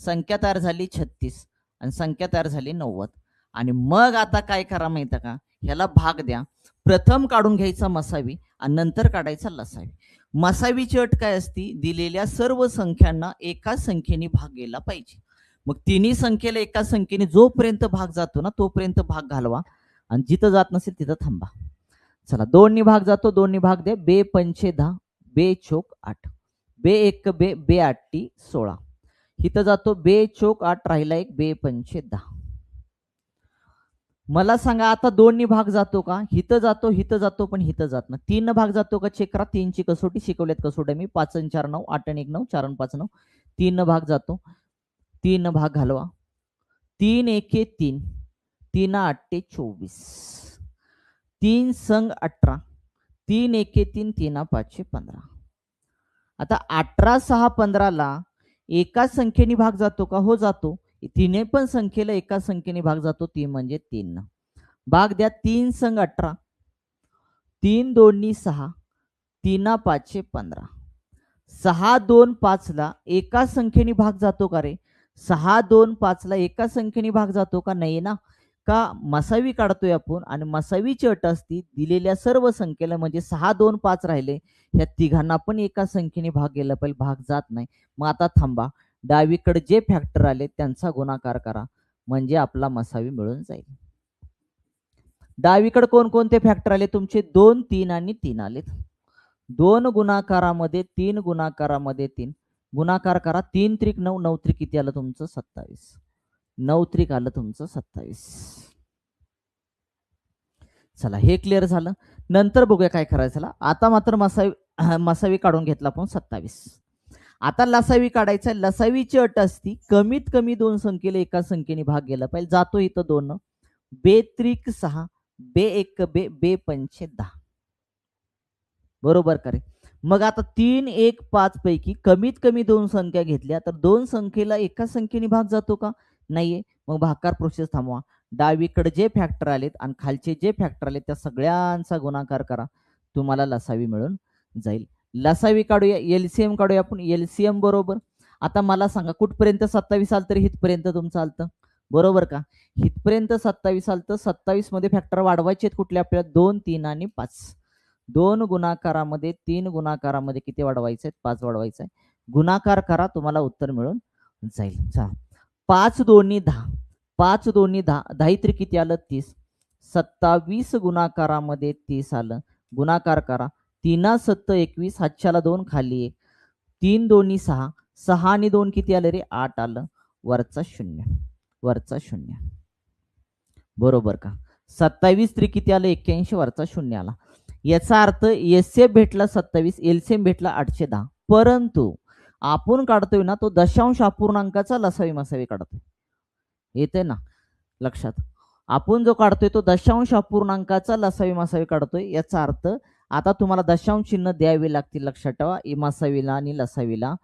संख्या तयार झाली 36 आणि संख्या तयार झाली 90. आणि मग आता काय करा माहिती का, ह्याला भाग द्या. प्रथम काढून घ्यायचा मसावी आणि नंतर काढायचा लसावी. मसावीची अट काय असती, दिलेल्या सर्व संख्यांना एका संख्येने भाग गेला पाहिजे. मग तिन्ही संख्येला एका संख्येने जोपर्यंत भाग जातो ना तोपर्यंत भाग घालवा आणि जिथं जात नसेल तिथं थांबा. चला, 2 नी भाग जातो, 2 नी भाग दे. बे पंचे 10, बे चोक 8, बे एक बे, बे आठी 16. इथं जातो बे चोक 8, राहिला एक, बे पंचे 10. मला सांगा आता 2 नी भाग जातो का? हिथं जातो, हिथं जातो, पण हिथं जात नाही. 3 न भाग जातो का? चेक करा. 3 ची कसोटी शिकवल्यात कसोट्या मी. 5 आणि 4 9, 8 आणि 1 9, 4 आणि 5 9. 3 न भाग जातो. 3 न भाग घालवा. 3 एके 3, 3 आठे 24, 3 संग 18, 3 एके 3, 3 पाचशे 15. आता 18 6 15 ला एका संख्येने भाग जातो का? हो जातो. तिने पण संख्येला एका संख्येने भाग जातो, ती म्हणजे 3 न. भाग द्या. 3 संग 18, 3 दोन्ही 6, 3 पाचशे 15. 6 2 5 ला एका संख्येने भाग जातो का रे? 6 2 5 ला एका संख्येने भाग जातो का? नाही ना. का? मसावी काढतोय आपण आणि मसावीची अट असती दिलेल्या सर्व संख्येला, म्हणजे 6 2 5 राहिले, ह्या तिघांना पण एका संख्येने भाग गेला पाहिजे, भाग जात नाही. मग आता थांबा, डावीकडे जे फॅक्टर आले त्यांचा गुणाकार करा, म्हणजे आपला मसावी मिळून जाईल. डावीकडे कोणकोणते फॅक्टर आले तुमचे? 2 3 आणि 3 आलेत. 2 गुणाकारामध्ये 3, गुणाकारामध्ये 3, गुणाकार करा. 3 त्रिक 9, 9 त्रिक किती आलं तुमचं? 27. 9 त्रिक आलं तुमचं 27. चला, हे क्लिअर झालं. नंतर बघूया काय करायचं. आता मात्र मसावी काढून घेतला आपण 27. आता लसावी काढायचा. लसावीची अट असती कमीत कमी 2 संख्येला एका संख्येने भाग गेला पाहिजे. जातो इथं 2, बे त्रिक 6, बे एक बे, बे पंचे 10. बरोबर का रे? मग आता 3 1 5 पैकी कमीत कमी 2 संख्या घेतल्या तर 2 संख्येला एका संख्येने भाग जातो का? नाहीये. मग भागाकार प्रोसेस थांबवा. डावीकडे जे फॅक्टर आलेत आणि खालचे जे फॅक्टर आलेत त्या सगळ्यांचा गुणाकार करा, तुम्हाला लसावी मिळून जाईल. लसावी काढूया, एलसीएम काढूया आपण. एलसीएम बरोबर, आता मला सांगा कुठपर्यंत 27 आलं तर हितपर्यंत तुमचं आलतं, बरोबर का? हितपर्यंत 27 आलतं. 27 मध्ये फॅक्टर वाढवायचे आहेत कुठले आपल्याला? 2 3 आणि 5. 2 गुणाकारामध्ये 3, गुणाकारामध्ये किती वाढवायचे आहेत? 5 वाढवायचं आहे. गुणाकार करा, तुम्हाला उत्तर मिळून जाईल. चला, 5 दोन्ही 10, 5 दोन्ही 10, 10 तरी किती आलं? 30. 27 गुणाकारामध्ये 30 आलं. गुणाकार करा. 3 7 21, हातच्याला 2, खाली 1, 3 दोन्ही 6, 6 आणि 2 किती आलं रे? 8 आलं. वरचा 0, वरचा 0. बरोबर का? 27 तरी किती आलं? 81, वरचा 0 आला. याचा अर्थ एसएफ भेटला 27, एलसीएम भेटला 810. परंतु आपण काढतोय ना तो दशांश अपूर्णांकाचा लसावी मसावी काढतोय. येते ना लक्षात? आपण जो काढतोय तो दशांश अपूर्णांकाचा लसावी मसावी काढतोय. याचा अर्थ आता तुम्हाला दशांश चिन्ह द्यावे लागतील. लक्षात ठेवा, मसावीला आणि लसावीला.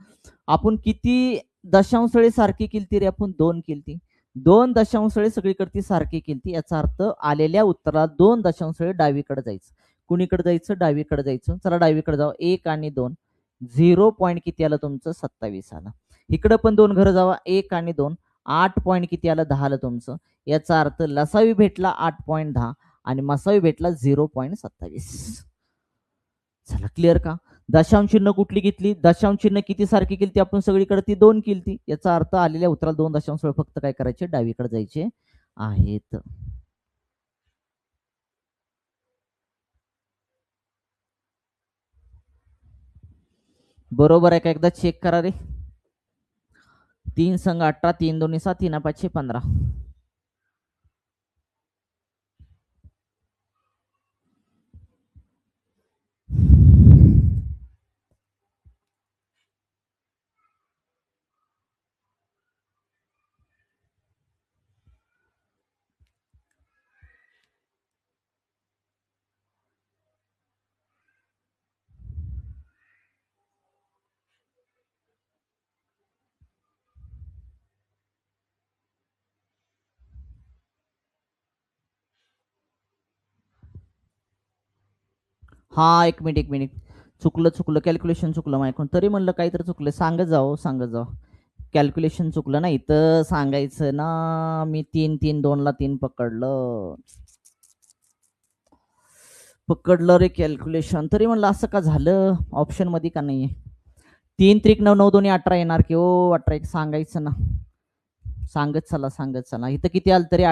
आपण किती दशांशळे सारखी केलती रे? आपण 2 केलती. 2 दशांशळे सगळीकडे सारखी केलती. याचा अर्थ आलेल्या उत्तरात 2 दशांशळे डावीकडे जायचं. कुणीकडे जायचं? डावीकडे जायचं. चला डावीकडे जाऊ. 1 आणि 2, 0 पॉईंट किती आलं तुमचं? 27 आलं. इकडं पण 2 घरं जावा. 1 आणि 2, 8 पॉईंट किती आलं? 10 आलं तुमचं. याचा अर्थ लसावी भेटला 8.10 आणि मसावी भेटला 0.27. चला, क्लिअर का? दशांश चिन्ह कुठली घेतली? दशांश चिन्ह किती सारखी केली? आपण सगळीकडे ती 2 केली. याचा अर्थ आलेल्या उत्तराला 2 दशांश फक्त काय करायचे? डावीकडे जायचे आहेत. बरोबर आहे का? एकदा चेक करा रे. 3 संग 18, 3 2 7, 3 5 15. हा एक मिनिट चुकलं कॅल्क्युलेशन चुकलं माझ्याकडून, तरी म्हणलं काहीतरी चुकलं, सांगत जाओ कॅल्क्युलेशन चुकलं नाही तर सांगायचं ना. मी 3-3-2 ला 3 पकडलं रे कॅल्क्युलेशन, तरी म्हणलं असं का झालं, ऑप्शन मध्ये का नाहीये. 3-3-9 9-2 18 येणार की ओ 18 एक सांगायचं ना. सांगत चला इथं किती आलं तरी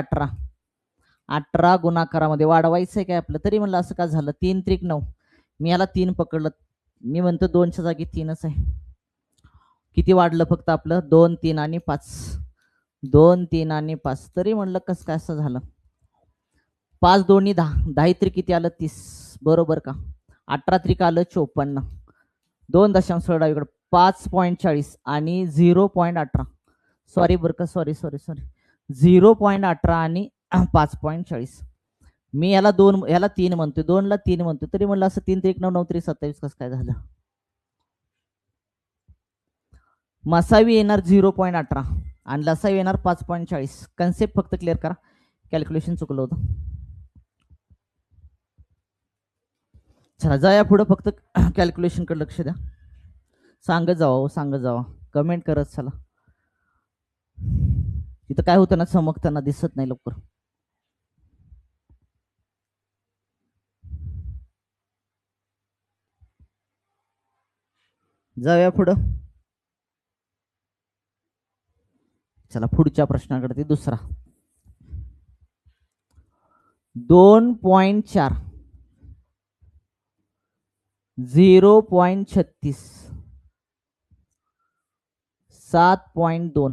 18 गुणाकारामध्ये वाढवायचंय काय आपलं, तरी म्हणलं असं का झालं. 3-3-9 मी याला 3 पकडलं, मी म्हणतो 2च्या जागी 3च आहे. किती वाढलं फक्त आपलं 2 3 आणि 5, 2 3 आणि 5, तरी म्हणलं कसं काय असं झालं. 5 दोन्ही 10, 10 तरी किती आलं 30, बरोबर का. 18 त्रिक आलं 54, 2 दशांश डावीकडे 5.40 आणि 0.18, सॉरी बरं का, सॉरी 0.18 आणि 5.40. मी याला 2 याला 3 म्हणतोय, 2 ला 3 म्हणतोय, तरी म्हणलं असं 3 3 9 9 3 27 कसं काय झालं. मसावी येणार 0.18 आणि लसावी येणार 5.40. कन्सेप्ट फक्त क्लिअर करा, कॅल्क्युलेशन चुकलं होतं. चला जा या पुढे, फक्त कॅल्क्युलेशन कडे लक्ष द्या. सांगत जावा कमेंट करत चला. इथं काय होतं ना, चमकताना दिसत नाही लवकर. जाऊया पुढं. चला पुढच्या प्रश्नाकडे, ते दुसरा 2.4 0.36 7.2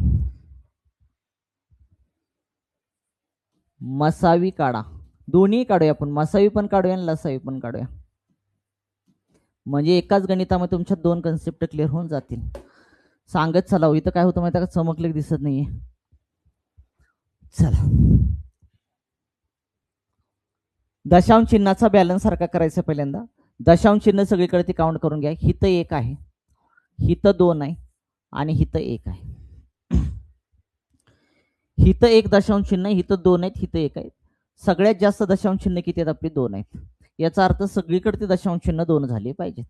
मसावी काढा. दोन्ही काढूया आपण, मसावी पण काढूया आणि लसावी पण काढूया, म्हणजे एकाच गणितामध्ये तुमच्या 2 कन्सेप्ट क्लिअर होऊन जातील. सांगत चला. इथं काय होतं माहिती का, चमकले दिसत नाहीये. चला दशांश चिन्हाचा बॅलन्स सारखा करायचा. पहिल्यांदा दशांश चिन्ह सगळीकडे ते काउंट करून घ्या. हिथं 1 आहे, हिथं 2 आहे आणि हिथं 1 आहे. हिथं 1 दशांश चिन्ह, हिथं 2 आहेत, हिथं 1 आहे. सगळ्यात जास्त दशांश चिन्ह किती आहेत आपली, 2 आहेत. याचा अर्थ सगळीकडे ते दशांश चिन्ह 2 झाले पाहिजेत.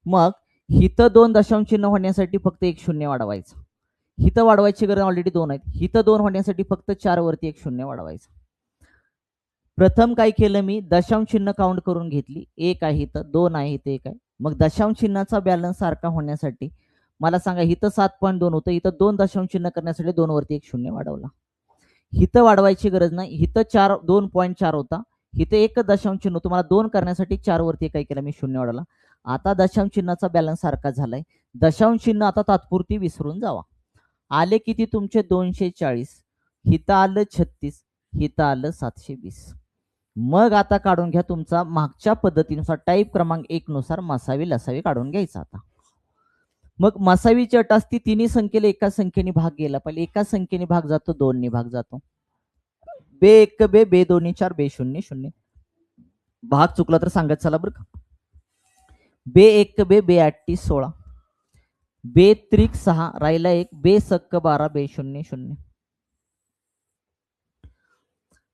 मग हिथं 2 दशांश चिन्ह होण्यासाठी फक्त 1 शून्य वाढवायचं. हिथं वाढवायची गरज ऑलरेडी 2 आहेत. हिथं 2 होण्यासाठी फक्त 4 वरती 1 शून्य वाढवायचं. प्रथम काय केलं मी, दशांश चिन्ह काउंट करून घेतली. 1 आहे इथं, 2 आहे इथं, 1 आहे. मग दशांश चिन्हाचा बॅलन्स सारखा होण्यासाठी मला सांगा, इथं 7.2 होतं, इथं 2 दशांश चिन्ह करण्यासाठी 2 वरती 1 शून्य वाढवला. हिथं वाढवायची गरज नाही, हिथं 2.4 होता, इथे 1 दशांश चिन्ह तुम्हाला 2 करण्यासाठी 4 वरती काय केलं मी, शून्य वाढवला. आता दशांश चिन्हाचा बॅलन्स सारखा झालाय. दशांश चिन्ह आता तात्पुरती विसरून जावा. आले किती तुमचे 240, हिथं आलं 36, हिथं आलं 720. मग आता काढून घ्या तुमचा मागच्या पद्धतीनुसार टाईप क्रमांक 1 नुसार मसावी लसावी काढून घ्यायचा. आता मग मसावीची अट असती, तिन्ही संख्येला एका संख्येने भाग गेला पाहिजे. एका संख्येने भाग जातो, 2 ने भाग जातो. बे 1 बे, बे 2 4, बे 0 0. भाग चुकला तर सांगत चला बरं का. बे 1 बे, बे 8 16, बे त्रिक 6 राहिला 1, बे सक्क 12, बे 0 0.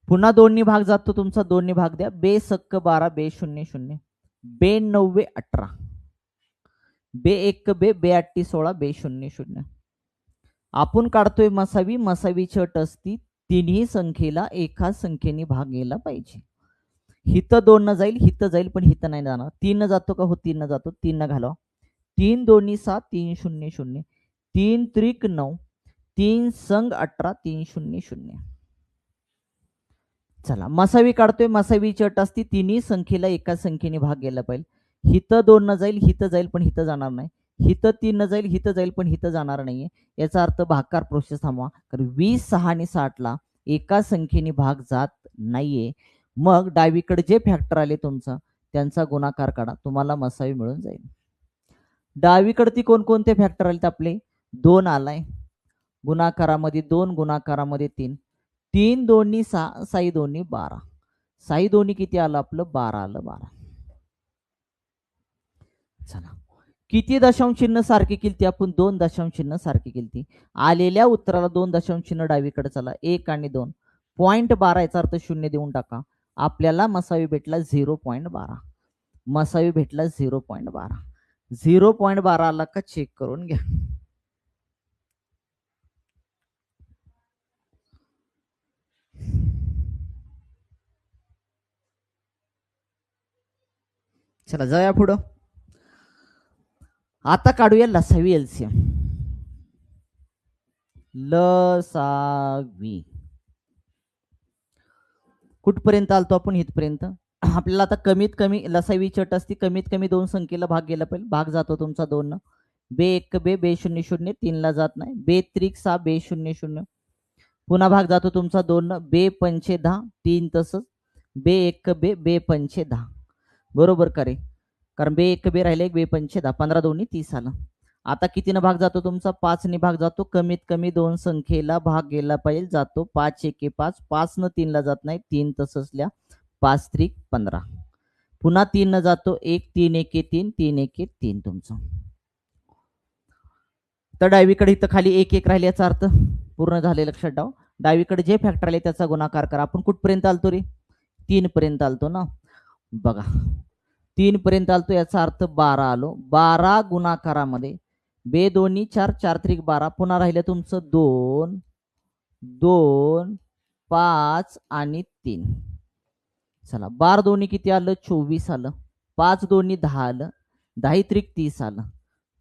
पुन्हा 2 ने भाग जातो तुमचा, 2 ने भाग द्या. बे सक्क 12, बे 0 0, बे 9 18, बे 1 बे, बे 8 16, बे 0 0. आपण काढतोय मसावी. मसावीची अट असती, तिन्ही संख्येला एका संख्येने भाग गेला पाहिजे. हिथं 2 न जाईल, हिथं जाईल, पण हिथं नाही जाणार. 3 न जातो का, हो 3 न जातो, 3 न घालवा. 3 2 7, 3 0 0, 3 त्रिक 9, 3 संग 18, 3 0 0. चला मसावी काढतोय. मसावीची अट असती, तिन्ही संख्येला एका संख्येने भाग गेला पाहिजे. हिथं 2 न जाईल, हिथं जाईल, पण हिथं जाणार नाही. हिथं 3 न जाईल, हिथं जाईल, पण हिथं जाणार नाहीये. याचा अर्थ भागाकार प्रोसेस थांबवा, कारण 20 6 आणि 60 ला एका संख्येने भाग जात नाहीये. मग डावीकडे जे फॅक्टर आले तुमचा, त्यांचा गुणाकार काढा, तुम्हाला मसावी मिळून जाईल. डावीकडे ती कोणकोणते फॅक्टर आले आपले, 2 आलाय गुणाकारामध्ये, 2 गुणाकारामध्ये 3, 3 2 6, 6 2 12, 6 2 किती आलं आपलं, 12 आलं, 12. चला किती दशांश चिन्ह सारखी केली आपण, 2 दशांश चिन्ह सारखी केली. आलेल्या उत्तराला 2 दशांश चिन्ह डावीकडे चला, 1 आणि 2, पॉईंट 12 याचा अर्थ 0 देऊन टाका. आपल्याला मसावी भेटला 0.12. मसावी भेटला 0.12. 0.12 आला का चेक करून घ्या. चला जाऊया पुढं. आता काढूया लसावी एलसीएम. लसावी कुठपर्यंत आलतो आपण? इथपर्यंत. आपल्याला आता कमीत कमी लसावी चट असती, कमीत कमी दोन संख्येला भाग गेला पाहिजे. भाग जातो तुमचा 2 न. बे 1 बे, बे 0 0, 3 ला जात नाही. बे त्रिक 6, बे 0 0. पुन्हा भाग जातो तुमचा 2 न. बे पंचे 10, 3 तसंच. बे 1 बे, बे पंचे 10. बरोबर का रे? कारण बे 1 बे राहिले, बे पंचे 10, 15 दोन्ही 30 आलं. आता कितीनं भाग जातो तुमचा? 5 ने भाग जातो. कमीत कमी दोन संख्येला भाग गेला पाहिजे. जातो 5 1 5. 5 न 3 ला जात नाही. 3 तसंच लिहा. 5 त्रिक 15. पुन्हा 3 न जातो. 1 3 1 3, 3 1 3 तुमचं. तर डावीकडे इथं खाली 1 1 राहिले, याचा अर्थ पूर्ण झाले. लक्षात ठेवा. डावीकडे जे फॅक्टर आले त्याचा गुणाकार करा. आपण कुठपर्यंत आलतो रे? 3 पर्यंत आलतो ना. बघा 3 पर्यंत आलतो, याचा अर्थ 12 आलो. 12 गुणाकारामध्ये बे दोन्ही 4, 4 त्रिक 12. पुन्हा राहिलं तुमचं 2 2 5 आणि 3. चला 12 दोन्ही किती आलं? 24 आलं. 5 दोन्ही 10 आलं. 10 त्रिक 30 आलं.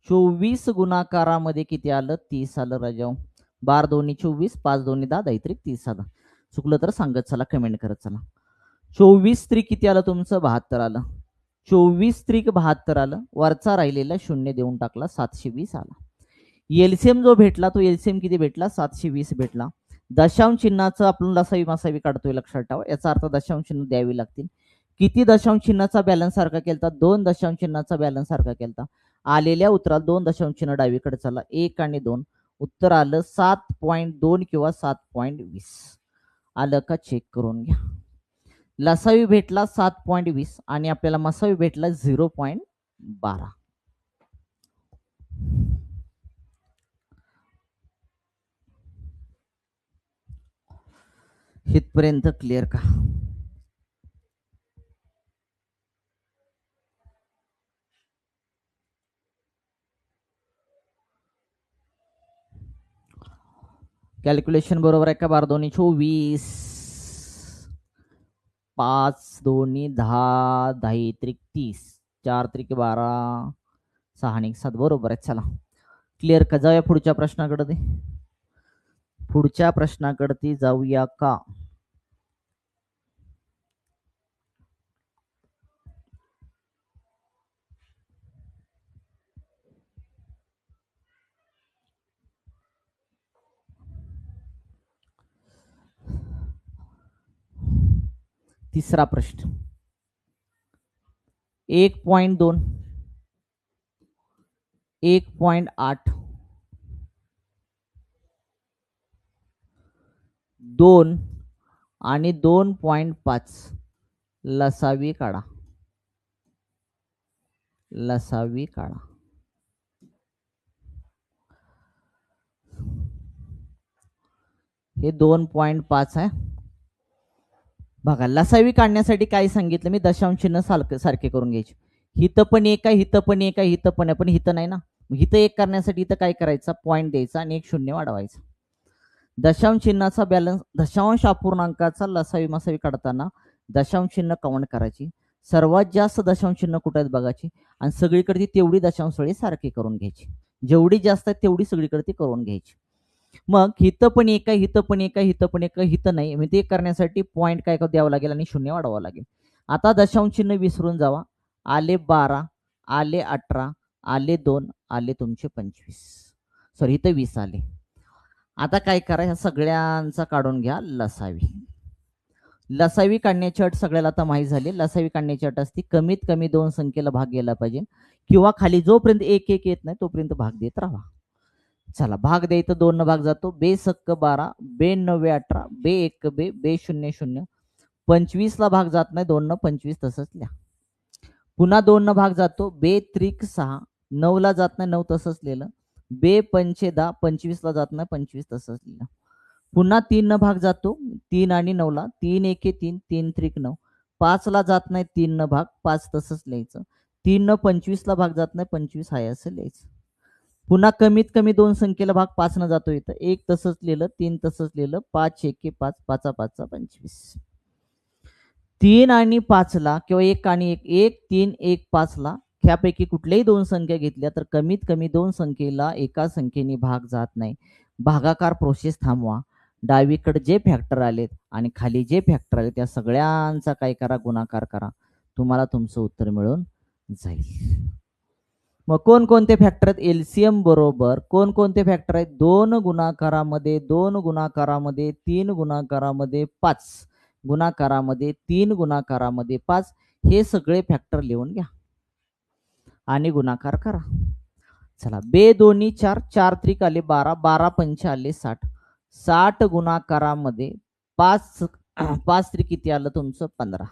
24 गुणाकारामध्ये किती आलं? 30 आलं राजाओ. 12 दोन्ही 24, 5 दोन्ही 10, 10 त्रिक 30 आलं. चुकलं तर सांगत चला, कमेंट करत चला. 24 त्रिक किती आलं तुमचं? 72 आलं. 24 त्रिक 72 आलं. वरचा राहिलेला शून्य देऊन टाकला, 720 आला. एलसीएम जो भेटला तो एलसीएम किती भेटला? 720 भेटला. दशांश चिन्हाचं आपण लसावी मासावी काढतोय, लक्षात ठेवा. याचा अर्थ दशांश चिन्ह द्यावी लागतील. किती दशांश चिन्हाचा बॅलन्स सारखा केलता? 2 दशांश चिन्हाचा बॅलन्स सारखा केलता. आलेल्या उत्तरात 2 दशांश चिन्ह डावीकडे चला. 1 आणि 2. उत्तर आलं 7.2 किंवा 7.20. आलं का? चेक करून घ्या. लसावी भेटला 7.20 आणि आपल्याला मसावी भेटला 0.12. इथपर्यंत क्लिअर का? कॅल्क्युलेशन बरोबर आहे का? 12 दोन्ही 24, 5 दोन्ही 10, 10 त्रिक 30, 4 त्रिक 12, 6 आणि 7 बरोबर आहे. चला क्लिअर का? जाऊया पुढच्या प्रश्नाकडे. पुढच्या प्रश्नाकडे जाऊया का? तिसरा प्रश्न. 1.2, 1.8, 2 आणि 2.5 लसावी काढा. लसावी काढा. हे 2.5 आहे. बघा लसावी काढण्यासाठी काय सांगितलं मी? दशांश चिन्ह सारखे करून घ्यायचे. हित पण एक आहे, हित पण एक आहे, हित पण आहे, पण हित नाही ना. हित एक करण्यासाठी इथं काय करायचं? पॉईंट द्यायचा आणि एक शून्य वाढवायचा. दशांश चिन्हाचा बॅलन्स, दशांश अपूर्णांकाचा लसावी मसावी काढताना दशांश चिन्ह काउंट करायची. सर्वात जास्त दशांश चिन्ह कुठे आहेत बघायची आणि सगळीकडे तेवढी दशांश वेळी सारखी करून घ्यायची. जेवढी जास्त आहे तेवढी सगळीकडे ती करून घ्यायची. मग हित पण एक आहे, हित पण एक आहे, हित पण एक आहे, हित नाही. म्हणजे ते करण्यासाठी पॉईंट काय द्यावं लागेल आणि शून्य वाढवावं लागेल. आता दशांश चिन्ह विसरून जावा. आले 12, आले 18, आले 2, आले तुमचे 25. सॉरी इथं 20 आले. आता काय करा? ह्या सगळ्यांचा काढून घ्या लसावी. लसावी काढण्याची अट सगळ्याला आता माहीत झाली. लसावी काढण्याची अट असते कमीत कमी दोन संख्येला भाग गेला पाहिजे किंवा खाली जोपर्यंत 1 1 येत नाही तोपर्यंत भाग देत राहा. चला भाग द्यायचं 2 न भाग जातो. बे 7 12, बे 9 18, बे 1 बे, बे 0 0. 25 ला भाग जात नाही. 2 न 25 तसंच लिहा. पुन्हा 2 न भाग जातो. बे त्रिक 6, 9 ला जात नाही. 9 तसंच लिहिलं. बे पंचे 10, 25 ला जात नाही. 25 तसंच लिहिलं. पुन्हा 3 न भाग जातो. 3 आणि 9 ला. 3 1 3, 3 त्रिक 9. 5 ला जात नाही 3 न भाग 5 तसंच लिहायचं. 3 न 25 ला भाग जात नाही 25 आहे असं लिहायचं. पुन्हा कमीत कमी दोन संख्येला भाग 5 न जातो इथं. 1 तसंच लिहिलं, 3 तसंच लिहिलं, 5 एके 5, 5 5 25. 3 आणि 5 ला किंवा 1 आणि 1, 1 3 1 5 ला ह्यापैकी कुठल्याही दोन संख्या घेतल्या तर कमीत कमी दोन संख्येला एका संख्येने भाग जात नाही. भागाकार प्रोसेस थांबवा. डावीकडे जे फॅक्टर आलेत आणि खाली जे फॅक्टर आले त्या सगळ्यांचा काय करा, गुणाकार करा. तुम्हाला तुमचं उत्तर मिळून जाईल. मग कोणकोणते फॅक्टर आहेत? एलसीएम बरोबर कोणकोणते फॅक्टर आहेत? 2 गुणाकारामध्ये 2 गुणाकारामध्ये 3 गुणाकारामध्ये 5 गुणाकारामध्ये 3 गुणाकारामध्ये 5 हे सगळे फॅक्टर लिहून घ्या आणि गुणाकार करा. चला, बे दोन्ही 4, 4 त्रिक आले 12, 12 पंच आले 60, 60 गुणाकारामध्ये 5 5 त्रिक किती आलं तुमचं? 15,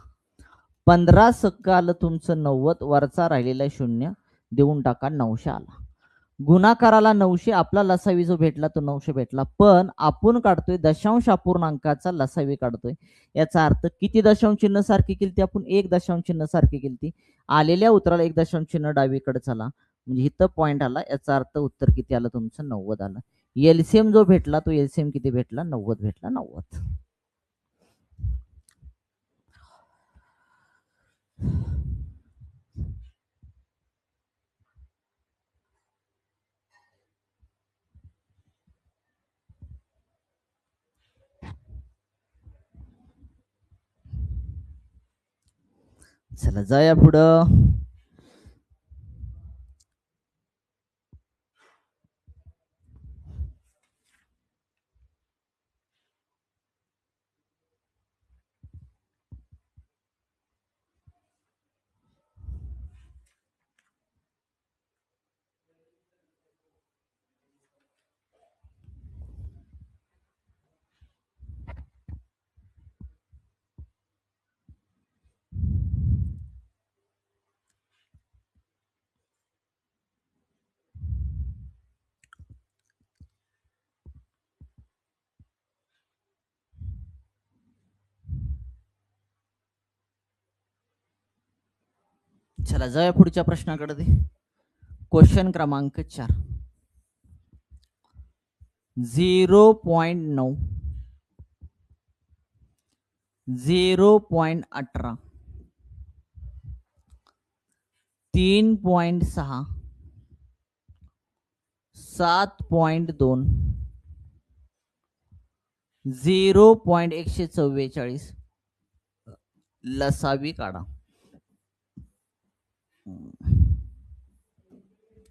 15 सक्क आलं तुमचं 90, वरचा राहिलेला शून्य देऊन टाका, 900 आला. गुणाकाराला 900, आपला लसावी जो भेटला तो 900 भेटला, पण आपण काढतोय दशांश अपूर्णांकाचा लसावी काढतोय. याचा अर्थ किती दशांश चिन्ह सारखी केली? आपण एक दशांश चिन्ह सारखी केली. आलेल्या उत्तराला एक दशांश चिन्ह डावीकडे चला, म्हणजे इथं पॉइंट आला. याचा अर्थ उत्तर किती आलं तुमचं? 90 आलं. एलसीएम जो भेटला तो एलसीएम किती भेटला? 90 भेटला. 90. चला जाऊया पुढं. चला जाऊया पुढच्या प्रश्नाकडे. क्वेश्चन क्रमांक 4. 0.9 0.18 3.6 7.2 0.144 लसावी काढा.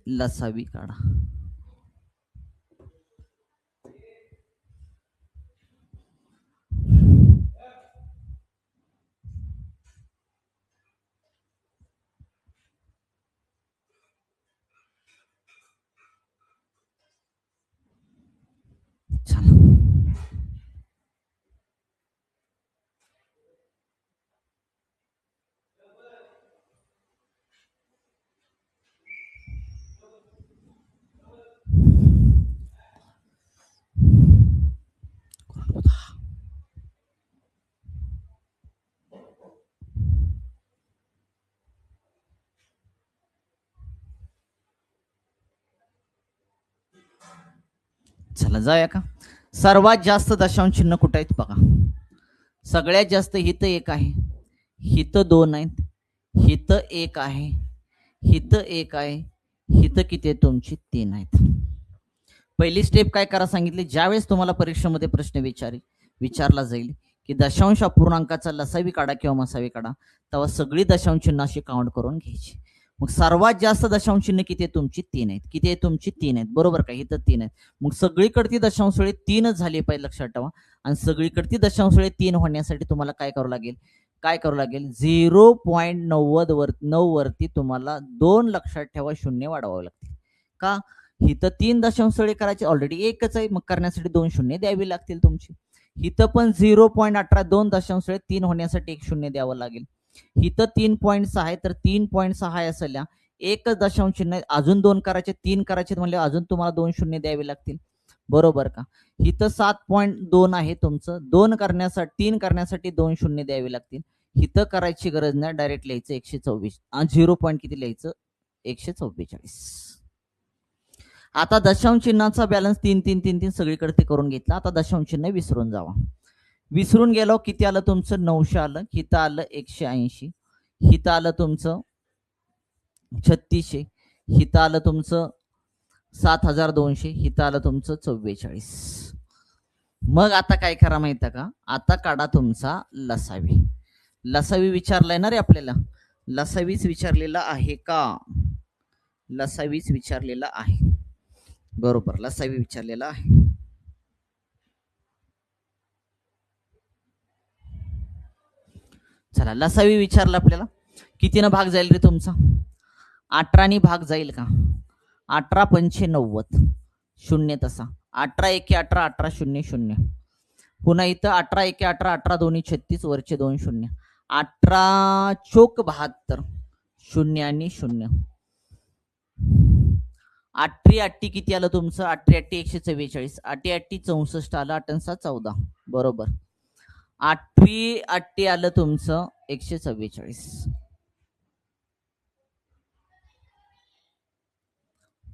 लसावी काढा. चला चला जाऊया का. सर्वात जास्त दशांश चिन्ह कुठे आहेत बघा. सगळ्यात जास्त हित 1 आहे, हित 2 आहेत, हित 1 आहे, हित 1 आहे, हित किती आहे तुमची? 3 आहेत. पहिली स्टेप काय करा सांगितली? ज्यावेळेस तुम्हाला परीक्षेमध्ये प्रश्न विचारला जाईल की दशांश अपूर्णांकाचा लसावी काढा किंवा मसावी काढा, तेव्हा सगळी दशांश चिन्ह अशी काउंट करून घ्यायची. मग सर्वात जास्त दशांश चिन्ह किती आहे तुमची? 3 आहेत. किती आहे तुमची? 3 आहेत. बरोबर का? इथं 3 आहेत. मग सगळीकडे ती दशांशळे 3च झाली पाहिजे, लक्षात ठेवा. आणि सगळीकडे ती दशांशळे 3 होण्यासाठी तुम्हाला काय करावं लागेल? 0.9 वरती तुम्हाला 2 लक्षात ठेवा शून्य वाढवावे लागतील. का? इथं 3 दशांशळे करायचे, ऑलरेडी एकच आहे, मग करण्यासाठी 2 शून्य द्यावी लागतील तुमची. इथं पण 0.18 2 दशांशळे 3 होण्यासाठी 1 शून्य द्यावं लागेल. इथं 3.6 आहे, तर 3.6 आहे असल्या एकच दशांश चिन्ह अजून 2 करायचे, 3 करायचे म्हणजे अजून तुम्हाला 2 शून्य द्यावे लागतील. बरोबर का? इथं 7.2 आहे तुमचं, 2 करण्यासाठी 3 करण्यासाठी 2 शून्य द्यावे लागतील. इथं करायची गरज नाही, डायरेक्ट लिहायचं 124. 0 पॉईंट किती लिहायचं 144. आता दशांश चिन्हाचा बॅलन्स 3 सगळीकडे ते करून घेतला. आता दशांश चिन्ह विसरून जावा. विसरून गेलो किती आलं तुमचं 900 आलं, हिथं आलं 180, हिथं आलं तुमचं 3600, हिथं आलं तुमचं 7200, हिथं आलं तुमचं 44. मग आता काय करा माहिती का, आता काढा तुमचा लसावी. लसावी विचारलाय ना रे आपल्याला, लसावीच विचारलेला आहे का, लसावीच विचारलेला आहे, बरोबर लसावी विचारलेला आहे. चला लसावी विचारला आपल्याला, कितीनं भाग जाईल रे तुमचा, 18 भाग जाईल का, 18 पंचे 90, शून्य तसा, 18 एके 18, 18 शून्य शून्य, पुन्हा इथं 18 एके 18, 18 दोन्ही 36, वरचे 2 शून्य, 18 चोक 72, शून्य आणि शून्य, 8 किती आलं तुमचं, 8 144, 8 64 आलं, 8 14, बरोबर, 8 आलं तुमचं 144,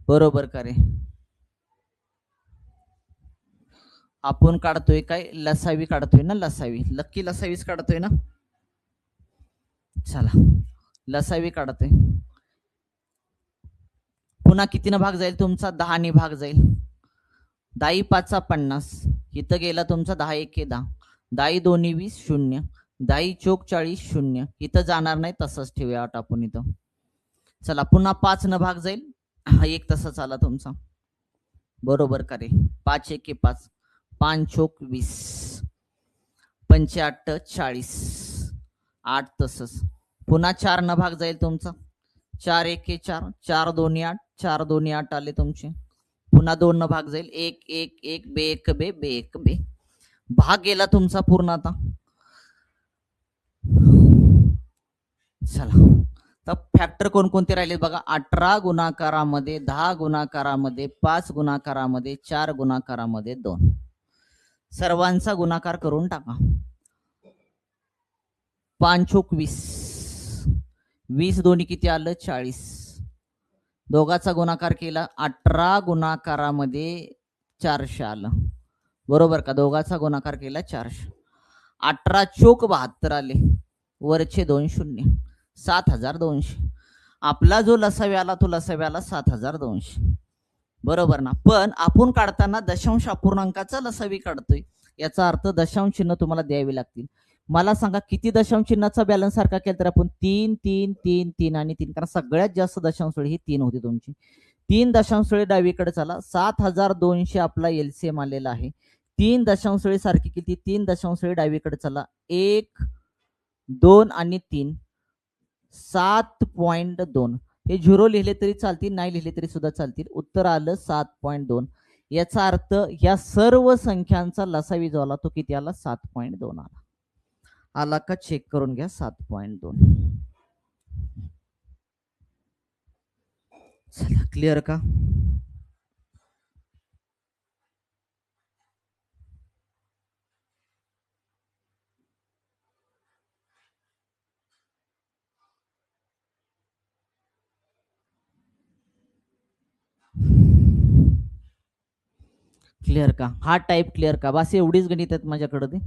बरोबर का रे. आपण काढतोय काय लसावी काढतोय ना, लसावी लक्की लसावीच काढतोय ना. चला लसावी काढतोय, पुन्हा कितीनं भाग जाईल तुमचा, 10 भाग जाईल, 10 5 50, इथं गेला तुमचा 10 1 10, 10 2 20 शून्य, 10 चोक 40 शून्य, इथं जाणार नाही तसंच ठेवूया टाकून इथं. चला पुन्हा 5 न भाग जाईल, हा एक तसाच आला तुमचा, बरोबर का रे. 5 1 5, 5 चोक 20, 5 8 40, 8 तसंच, पुन्हा 4 न भाग जाईल तुमचा, 4 1 4, 4 2 8, 4 2 8 आले तुमचे, पुन्हा 2 न भाग जाईल, 1 1 1 बे 1 बे बे 1 बे, भाग गेला तुमचा पूर्ण. आता चला तर फॅक्टर कोणकोणते राहिले बघा, 18 गुणाकारामध्ये, 10 गुणाकारामध्ये, 5 गुणाकारामध्ये, 4 गुणाकारामध्ये 2, सर्वांचा गुणाकार करून टाका. 5 चोक 20, 20 दोन्ही किती आलं 40, दोघाचा गुणाकार केला, 18 गुणाकारामध्ये 400 आलं, बरोबर का, दोघाचा गुणाकार केला 400, 18 चोक 72 आले, वरचे 2 शून्य, 7200. आपला जो लसावी आला तो लसावी आला 7200, बरोबर ना. पण आपण काढताना दशांश अपूर्णांकाचा लसावी काढतोय, याचा अर्थ दशांश चिन्ह तुम्हाला द्यावी लागतील. मला सांगा किती दशांश चिन्हाचा बॅलन्स सारखा केला तर आपण 3 3 3 3 आणि 3, कारण सगळ्यात जास्त दशांश ही 3 होती तुमची. 3 दशांश डावीकडे चला, 7200 आपला एलसीएम आलेला आहे. 3 दशांश सारखी किती, 3 दशांश डावीकडे चला, 1 2 आणि 3, 7.2, हे 0 लिहिले तरी चालतील, नाही लिहिले तरी सुद्धा चालतील, उत्तर आलं 7.2. याचा अर्थ या सर्व संख्यांचा लसावी जो आला तो किती आला 7.2 आला. आला का चेक करून घ्या, 7.2. चला क्लिअर का. क्लिअर का, हा टाईप क्लिअर का, बस एवढीच गणित आहेत माझ्याकडे, ते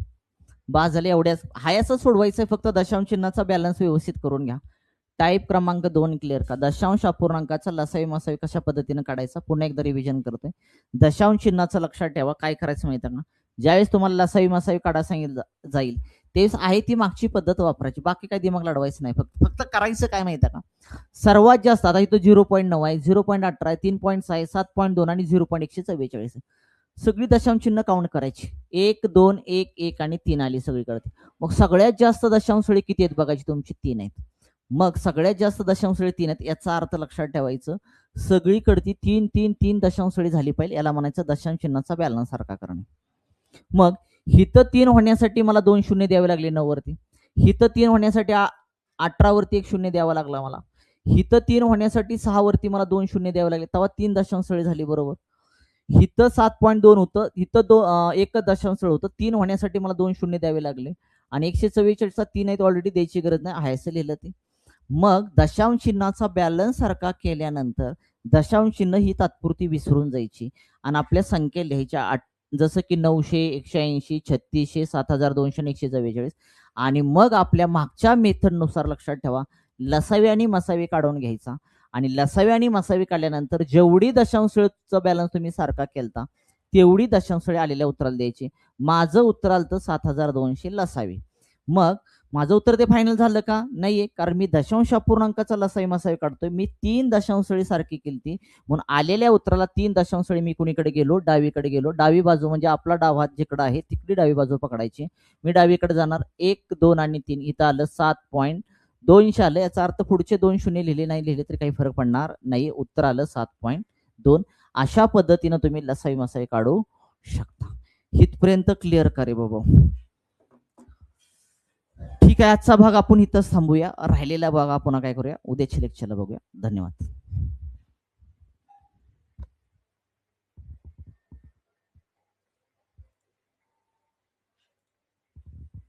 बास झाले, एवढ्याच हायचं सोडवायचंय, फक्त दशांश चिन्हाचा बॅलन्स व्यवस्थित करून घ्या. टाईप क्रमांक 2 क्लिअर का, दशांश अपूर्णांकाचा लसावी मसावी कशा पद्धतीने काढायचा, पुन्हा एकदा रिव्हिजन करतोय. दशांश चिन्हाचं लक्षात ठेवा, काय करायचं माहिती आहे का, ज्यावेळेस तुम्हाला लसावी मसावी काढा सांगितलं जाईल तेच आहे ती मागची पद्धत वापरायची, बाकी काय दिमाग लढवायचं नाही, फक्त करायचं काय माहिती आहे का, सर्वात जास्त आता इथं 0.9 आहे, 0.18 आहे, 3.6 आहे, 7.2 आणि 0.144, सगळी दशांश चिन्ह काउंट करायची, 1 2 1 1 आणि 3 आली सगळीकडे. मग सगळ्यात जास्त दशांश किती आहेत बघायची तुमची, 3 आहेत. मग सगळ्यात जास्त दशांश 3 आहेत, याचा अर्थ लक्षात ठेवायचं, सगळीकडची 3 3 3 दशांश झाली पाहिजे, याला म्हणायचं दशांश चिन्हाचा बॅलन्स सारखा करणे. मग हिथं 3 होण्यासाठी मला 2 शून्य द्यावे लागले 9 वरती, हिथं 3 होण्यासाठी 18 वरती 1 शून्य द्यावा लागला मला, हिथं 3 होण्यासाठी 6 वरती मला 2 शून्य द्यावे लागले, तेव्हा 3 दशांश झाली, बरोबर. हिथं 7.2 होतं, हिथं 1 दशांश होतं, 3 होण्यासाठी मला 2 शून्य द्यावे लागले, आणि 144चा 3 आहेत ऑलरेडी, द्यायची गरज नाही, आहे असं लिहिलं ते. मग दशांश चिन्हाचा बॅलन्स सारखा केल्यानंतर दशांश चिन्ह ही तात्पुरती विसरून जायची आणि आपल्या संख्या लिहायच्या जसं की 900, 180, 3600, 7200 आणि 144. आणि मग आपल्या मागच्या मेथडनुसार लक्षात ठेवा, लसावी आणि मसावी काढून घ्यायचा आणि लसावी आणि मसावी काढल्यानंतर जेवढी दशांशचा बॅलन्स तुम्ही सारखा केलता तेवढी दशांश आलेल्या उत्तराला द्यायची. माझं उत्तर आलं तर 7200 लसावी. मग माझं उत्तर ते फायनल झालं का? नाहीये, कारण मी दशांश अपूर्णांकाचा लसावी मसावी काढतोय. मी 3 दशांशळी सारखी केली म्हणून आलेल्या उत्तराला 3 दशांशळी मी कुणीकडे गेलो? डावीकडे गेलो. डावी बाजू म्हणजे आपला डाव हात जिकडे आहे तिकडे डावी बाजू पकडायची. मी डावीकडे जाणार. 1, 2 आणि 3 इथं आलं 7.200 आलं. याचा अर्थ पुढचे 2 शून्य लिहिले नाही लिहिले तरी काही फरक पडणार नाही. उत्तर आलं 7.2. अशा पद्धतीनं तुम्ही लसावी मसावी काढू शकता. इथपर्यंत क्लिअर करे बाबा. ठीक आहे, आजचा भाग आपण इथंच थांबूया. राहिलेला भाग आपण काय करूया उद्याच्या लेक्चरला बघूया. धन्यवाद.